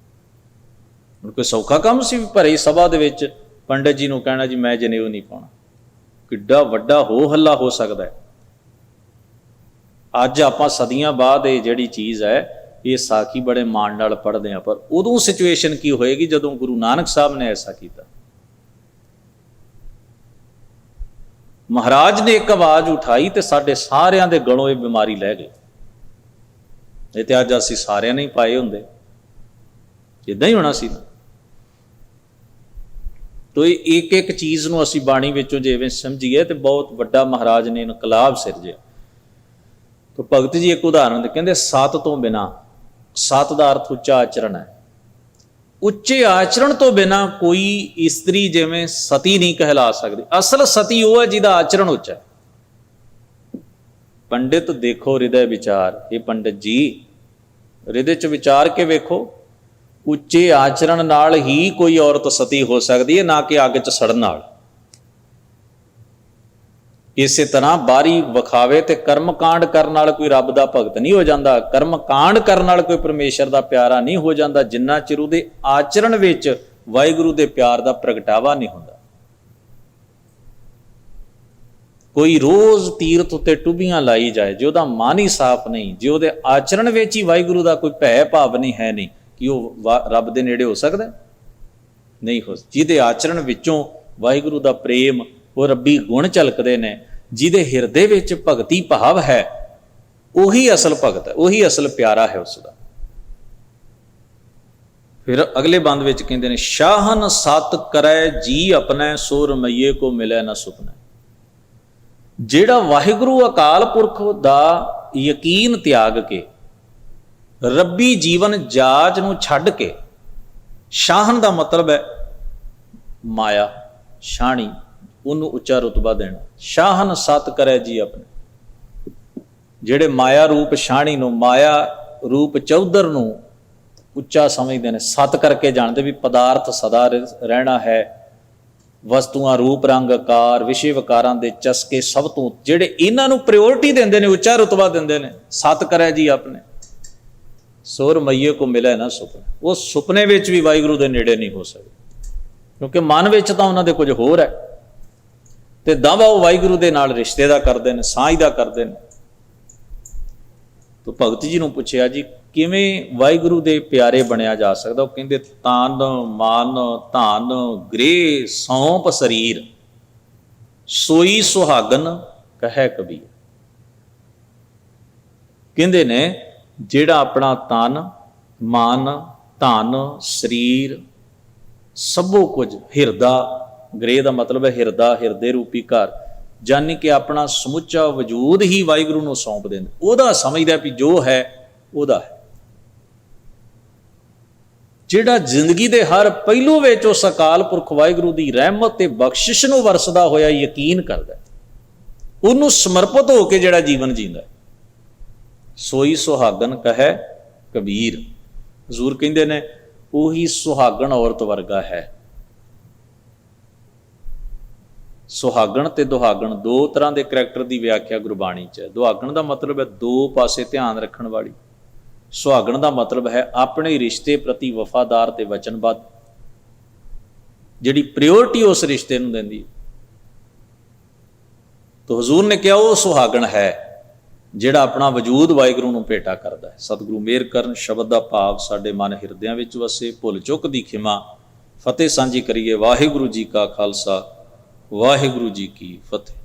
ਹੁਣ ਕੋਈ ਸੌਖਾ ਕੰਮ ਸੀ ਭਰੀ ਸਭਾ ਦੇ ਵਿੱਚ ਪੰਡਿਤ ਜੀ ਨੂੰ ਕਹਿਣਾ ਜੀ ਮੈਂ ਜਨੇਊ ਨਹੀਂ ਪਾਉਣਾ। ਕਿੱਡਾ ਵੱਡਾ ਹੋ ਹੱਲਾ ਹੋ ਸਕਦਾ ਹੈ। ਅੱਜ ਆਪਾਂ ਸਦੀਆਂ ਬਾਅਦ ਇਹ ਜਿਹੜੀ ਚੀਜ਼ ਹੈ ਇਹ ਸਾਖੀ ਬੜੇ ਮਾਣ ਨਾਲ ਪੜ੍ਹਦੇ ਹਾਂ, ਪਰ ਉਦੋਂ ਸਿਚੁਏਸ਼ਨ ਕੀ ਹੋਏਗੀ ਜਦੋਂ ਗੁਰੂ ਨਾਨਕ ਸਾਹਿਬ ਨੇ ਐਸਾ ਕੀਤਾ। ਮਹਾਰਾਜ ਨੇ ਇੱਕ ਆਵਾਜ਼ ਉਠਾਈ ਤੇ ਸਾਡੇ ਸਾਰਿਆਂ ਦੇ ਗਲੋਂ ਇਹ ਬਿਮਾਰੀ ਲੈ ਗਈ। ਇਹ ਤੇ ਅੱਜ ਅਸੀਂ ਸਾਰਿਆਂ ਨੇ ਹੀ ਪਾਏ ਹੁੰਦੇ, ਇਦਾਂ ਹੀ ਹੋਣਾ ਸੀ। ਤੋ ਇੱਕ ਇੱਕ ਚੀਜ਼ ਨੂੰ ਅਸੀਂ ਬਾਣੀ ਵਿੱਚੋਂ ਜਿਵੇਂ ਸਮਝੀਏ ਤੇ ਬਹੁਤ ਵੱਡਾ ਮਹਾਰਾਜ ਨੇ ਇਨਕਲਾਬ ਸਿਰਜਿਆ। ਤੋ ਭਗਤ ਜੀ ਇੱਕ ਉਦਾਹਰਨ ਦੇ ਕਹਿੰਦੇ, ਸਤ ਤੋਂ ਬਿਨਾਂ, ਸਤ ਦਾ ਅਰਥ ਉੱਚਾ ਆਚਰਣ ਹੈ। ਉੱਚੇ ਆਚਰਣ ਤੋਂ ਬਿਨਾਂ ਕੋਈ ਇਸਤਰੀ ਜਿਵੇਂ ਸਤੀ ਨਹੀਂ ਕਹਿਲਾ ਸਕਦੀ। ਅਸਲ ਸਤੀ ਉਹ ਹੈ ਜਿਹਦਾ ਆਚਰਣ ਉੱਚਾ ਹੈ। ਪੰਡਿਤ ਦੇਖੋ ਹਿਰਦੇ ਵਿਚਾਰ, ਇਹ ਪੰਡਿਤ ਜੀ ਹਿਰਦੇ 'ਚ ਵਿਚਾਰ ਕੇ ਵੇਖੋ, ਉੱਚੇ ਆਚਰਣ ਨਾਲ ਹੀ ਕੋਈ ਔਰਤ ਸਤੀ ਹੋ ਸਕਦੀ ਹੈ, ਨਾ ਕਿ ਅੱਗ 'ਚ ਸੜਨ ਨਾਲ। ਇਸੇ ਤਰ੍ਹਾਂ ਬਾਹਰੀ ਵਿਖਾਵੇ ਤੇ ਕਰਮ ਕਾਂਡ ਕਰਨ ਨਾਲ ਕੋਈ ਰੱਬ ਦਾ ਭਗਤ ਨਹੀਂ ਹੋ ਜਾਂਦਾ। ਕਰਮ ਕਾਂਡ ਕਰਨ ਨਾਲ ਕੋਈ ਪਰਮੇਸ਼ਰ ਦਾ ਪਿਆਰਾ ਨਹੀਂ ਹੋ ਜਾਂਦਾ, ਜਿੰਨਾ ਚਿਰ ਉਹਦੇ ਆਚਰਣ ਵਿੱਚ ਵਾਹਿਗੁਰੂ ਦੇ ਪਿਆਰ ਦਾ ਪ੍ਰਗਟਾਵਾ ਨਹੀਂ ਹੁੰਦਾ। ਕੋਈ ਰੋਜ਼ ਤੀਰਥ ਉੱਤੇ ਟੁੱਬੀਆਂ ਲਾਈ ਜਾਏ, ਜੇ ਉਹਦਾ ਮਨ ਹੀ ਸਾਫ਼ ਨਹੀਂ, ਜੇ ਉਹਦੇ ਆਚਰਣ ਵਿੱਚ ਹੀ ਵਾਹਿਗੁਰੂ ਦਾ ਕੋਈ ਭੈ ਭਾਵ ਨਹੀਂ ਹੈ ਨਹੀਂ, ਕਿ ਉਹ ਰੱਬ ਦੇ ਨੇੜੇ ਹੋ ਸਕਦਾ? ਨਹੀਂ ਹੋ। ਜਿਹਦੇ ਆਚਰਣ ਵਿੱਚੋਂ ਵਾਹਿਗੁਰੂ ਦਾ ਪ੍ਰੇਮ, ਉਹ ਰੱਬੀ ਗੁਣ ਝਲਕਦੇ ਨੇ, ਜਿਹਦੇ ਹਿਰਦੇ ਵਿੱਚ ਭਗਤੀ ਭਾਵ ਹੈ, ਉਹੀ ਅਸਲ ਭਗਤ ਹੈ, ਉਹੀ ਅਸਲ ਪਿਆਰਾ ਹੈ ਉਸ ਦਾ। ਫਿਰ ਅਗਲੇ ਬੰਦ ਵਿੱਚ ਕਹਿੰਦੇ ਨੇ, ਸ਼ਾਹਨ ਸਤ ਕਰੈ ਜੀ ਆਪਣਾ, ਸੋ ਰਮਈਏ ਕੋ ਮਿਲੇ ਨਾ ਸੁਪਨਾ। ਜਿਹੜਾ ਵਾਹਿਗੁਰੂ ਅਕਾਲ ਪੁਰਖ ਦਾ ਯਕੀਨ ਤਿਆਗ ਕੇ, ਰੱਬੀ ਜੀਵਨ ਜਾਚ ਨੂੰ ਛੱਡ ਕੇ, ਸ਼ਾਹਨ ਦਾ ਮਤਲਬ ਹੈ ਮਾਇਆ, ਸ਼ਾਹਣੀ, ਉਹਨੂੰ ਉੱਚਾ ਰੁਤਬਾ ਦੇਣਾ। ਸ਼ਾਹਨ ਸਤ ਕਰੇ ਜੀ ਆਪਣੇ। ਜਿਹੜੇ ਮਾਇਆ ਰੂਪ ਸ਼ਾਹਣੀ ਨੂੰ, ਮਾਇਆ ਰੂਪ ਚੌਧਰ ਨੂੰ ਉੱਚਾ ਸਮਝਦੇ ਨੇ, ਸਤ ਕਰਕੇ ਜਾਣਦੇ ਵੀ ਪਦਾਰਥ ਸਦਾ ਰਹਿਣਾ ਹੈ, ਵਸਤੂਆਂ ਰੂਪ ਰੰਗ ਆਕਾਰ ਵਿਸ਼ੇ ਵਿਕਾਰਾਂ ਦੇ ਚਸਕੇ ਸਭ ਤੋਂ, ਜਿਹੜੇ ਇਹਨਾਂ ਨੂੰ ਪ੍ਰਾਇੋਰਟੀ ਦਿੰਦੇ ਨੇ, ਉੱਚਾ ਰੁਤਬਾ ਦਿੰਦੇ ਨੇ, ਸਤ ਕਰੇ ਜੀ ਆਪਣੇ, ਸੋ ਰਮਈਏ ਕੋ ਮਿਲੇ ਨਾ ਸੁਪਨਾ। ਉਹ ਸੁਪਨੇ ਵਿੱਚ ਵੀ ਵਾਹਿਗੁਰੂ ਦੇ ਨੇੜੇ ਨਹੀਂ ਹੋ ਸਕਦੇ, ਕਿਉਂਕਿ ਮਨ ਵਿੱਚ ਤਾਂ ਉਹਨਾਂ ਦੇ ਕੁਝ ਹੋਰ ਹੈ, ਤੇ ਦਾਵਾ ਉਹ ਵਾਹਿਗੁਰੂ ਦੇ ਨਾਲ ਰਿਸ਼ਤੇ ਦਾ ਕਰਦੇ ਨੇ, ਸਾਂਝ ਦਾ ਕਰਦੇ ਨੇ। ਤੋ ਭਗਤ ਜੀ ਨੂੰ ਪੁੱਛਿਆ ਜੀ ਕਿਵੇਂ ਵਾਹਿਗੁਰੂ ਦੇ ਪਿਆਰੇ ਬਣਿਆ ਜਾ ਸਕਦਾ? ਉਹ ਕਹਿੰਦੇ, ਤਨ ਮਨ ਧਨ ਗ੍ਰਹਿ ਸੌਂਪ ਸਰੀਰ, ਸੋਈ ਸੁਹਾਗਨ ਕਹੈ ਕਬੀਰ। ਕਹਿੰਦੇ ਨੇ ਜਿਹੜਾ ਆਪਣਾ ਤਨ ਮਨ ਧਨ ਸਰੀਰ ਸਭੋ ਕੁਝ, ਹਿਰਦਾ, ਗ੍ਰਹਿ ਦਾ ਮਤਲਬ ਹੈ ਹਿਰਦਾ, ਹਿਰਦੇ ਰੂਪੀ ਘਰ, ਜਾਨੀ ਕਿ ਆਪਣਾ ਸਮੁੱਚਾ ਵਜੂਦ ਹੀ ਵਾਹਿਗੁਰੂ ਨੂੰ ਸੌਂਪ ਦਿੰਦੇ, ਉਹਦਾ ਸਮਝਦਾ ਵੀ ਜੋ ਹੈ ਉਹਦਾ ਹੈ। ਜਿਹੜਾ ਜ਼ਿੰਦਗੀ ਦੇ ਹਰ ਪਹਿਲੂ ਵਿੱਚ ਉਸ ਅਕਾਲ ਪੁਰਖ ਵਾਹਿਗੁਰੂ ਦੀ ਰਹਿਮਤ ਤੇ ਬਖਸ਼ਿਸ਼ ਨੂੰ ਵਰਸਦਾ ਹੋਇਆ ਯਕੀਨ ਕਰਦਾ, ਉਹਨੂੰ ਸਮਰਪਿਤ ਹੋ ਕੇ ਜਿਹੜਾ ਜੀਵਨ ਜੀਂਦਾ, ਸੋਈ ਸੁਹਾਗਨ ਕਹੈ ਕਬੀਰ। ਹਜ਼ੂਰ ਕਹਿੰਦੇ ਨੇ ਉਹੀ ਸੁਹਾਗਣ ਔਰਤ ਵਰਗਾ ਹੈ। ਸੁਹਾਗਣ ਤੇ ਦੁਹਾਗਣ ਦੋ ਤਰ੍ਹਾਂ ਦੇ ਕਰੈਕਟਰ ਦੀ ਵਿਆਖਿਆ ਗੁਰਬਾਣੀ 'ਚ ਹੈ। ਦੁਹਾਗਣ ਦਾ ਮਤਲਬ ਹੈ ਦੋ ਪਾਸੇ ਧਿਆਨ ਰੱਖਣ ਵਾਲੀ, ਸੁਹਾਗਣ ਦਾ ਮਤਲਬ ਹੈ ਆਪਣੇ ਰਿਸ਼ਤੇ ਪ੍ਰਤੀ ਵਫਾਦਾਰ ਤੇ ਵਚਨਬੱਧ, ਜਿਹੜੀ ਪ੍ਰਾਇਓਰਟੀ ਉਸ ਰਿਸ਼ਤੇ ਨੂੰ ਦਿੰਦੀ। ਤਾਂ ਹਜ਼ੂਰ ਨੇ ਕਿਹਾ ਉਹ ਸੁਹਾਗਣ ਹੈ ਜਿਹੜਾ ਆਪਣਾ ਵਜੂਦ ਵਾਹਿਗੁਰੂ ਨੂੰ ਭੇਟਾ ਕਰਦਾ ਹੈ। ਸਤਿਗੁਰੂ ਮਿਹਰ ਕਰਨ, ਸ਼ਬਦ ਦਾ ਭਾਵ ਸਾਡੇ ਮਨ ਹਿਰਦਿਆਂ ਵਿੱਚ ਵਸੇ। ਭੁੱਲ ਚੁੱਕ ਦੀ ਖਿਮਾ, ਫਤਿਹ ਸਾਂਝੀ ਕਰੀਏ। ਵਾਹਿਗੁਰੂ ਜੀ ਕਾ ਖਾਲਸਾ, ਵਾਹਿਗੁਰੂ ਜੀ ਕੀ ਫਤਿਹ।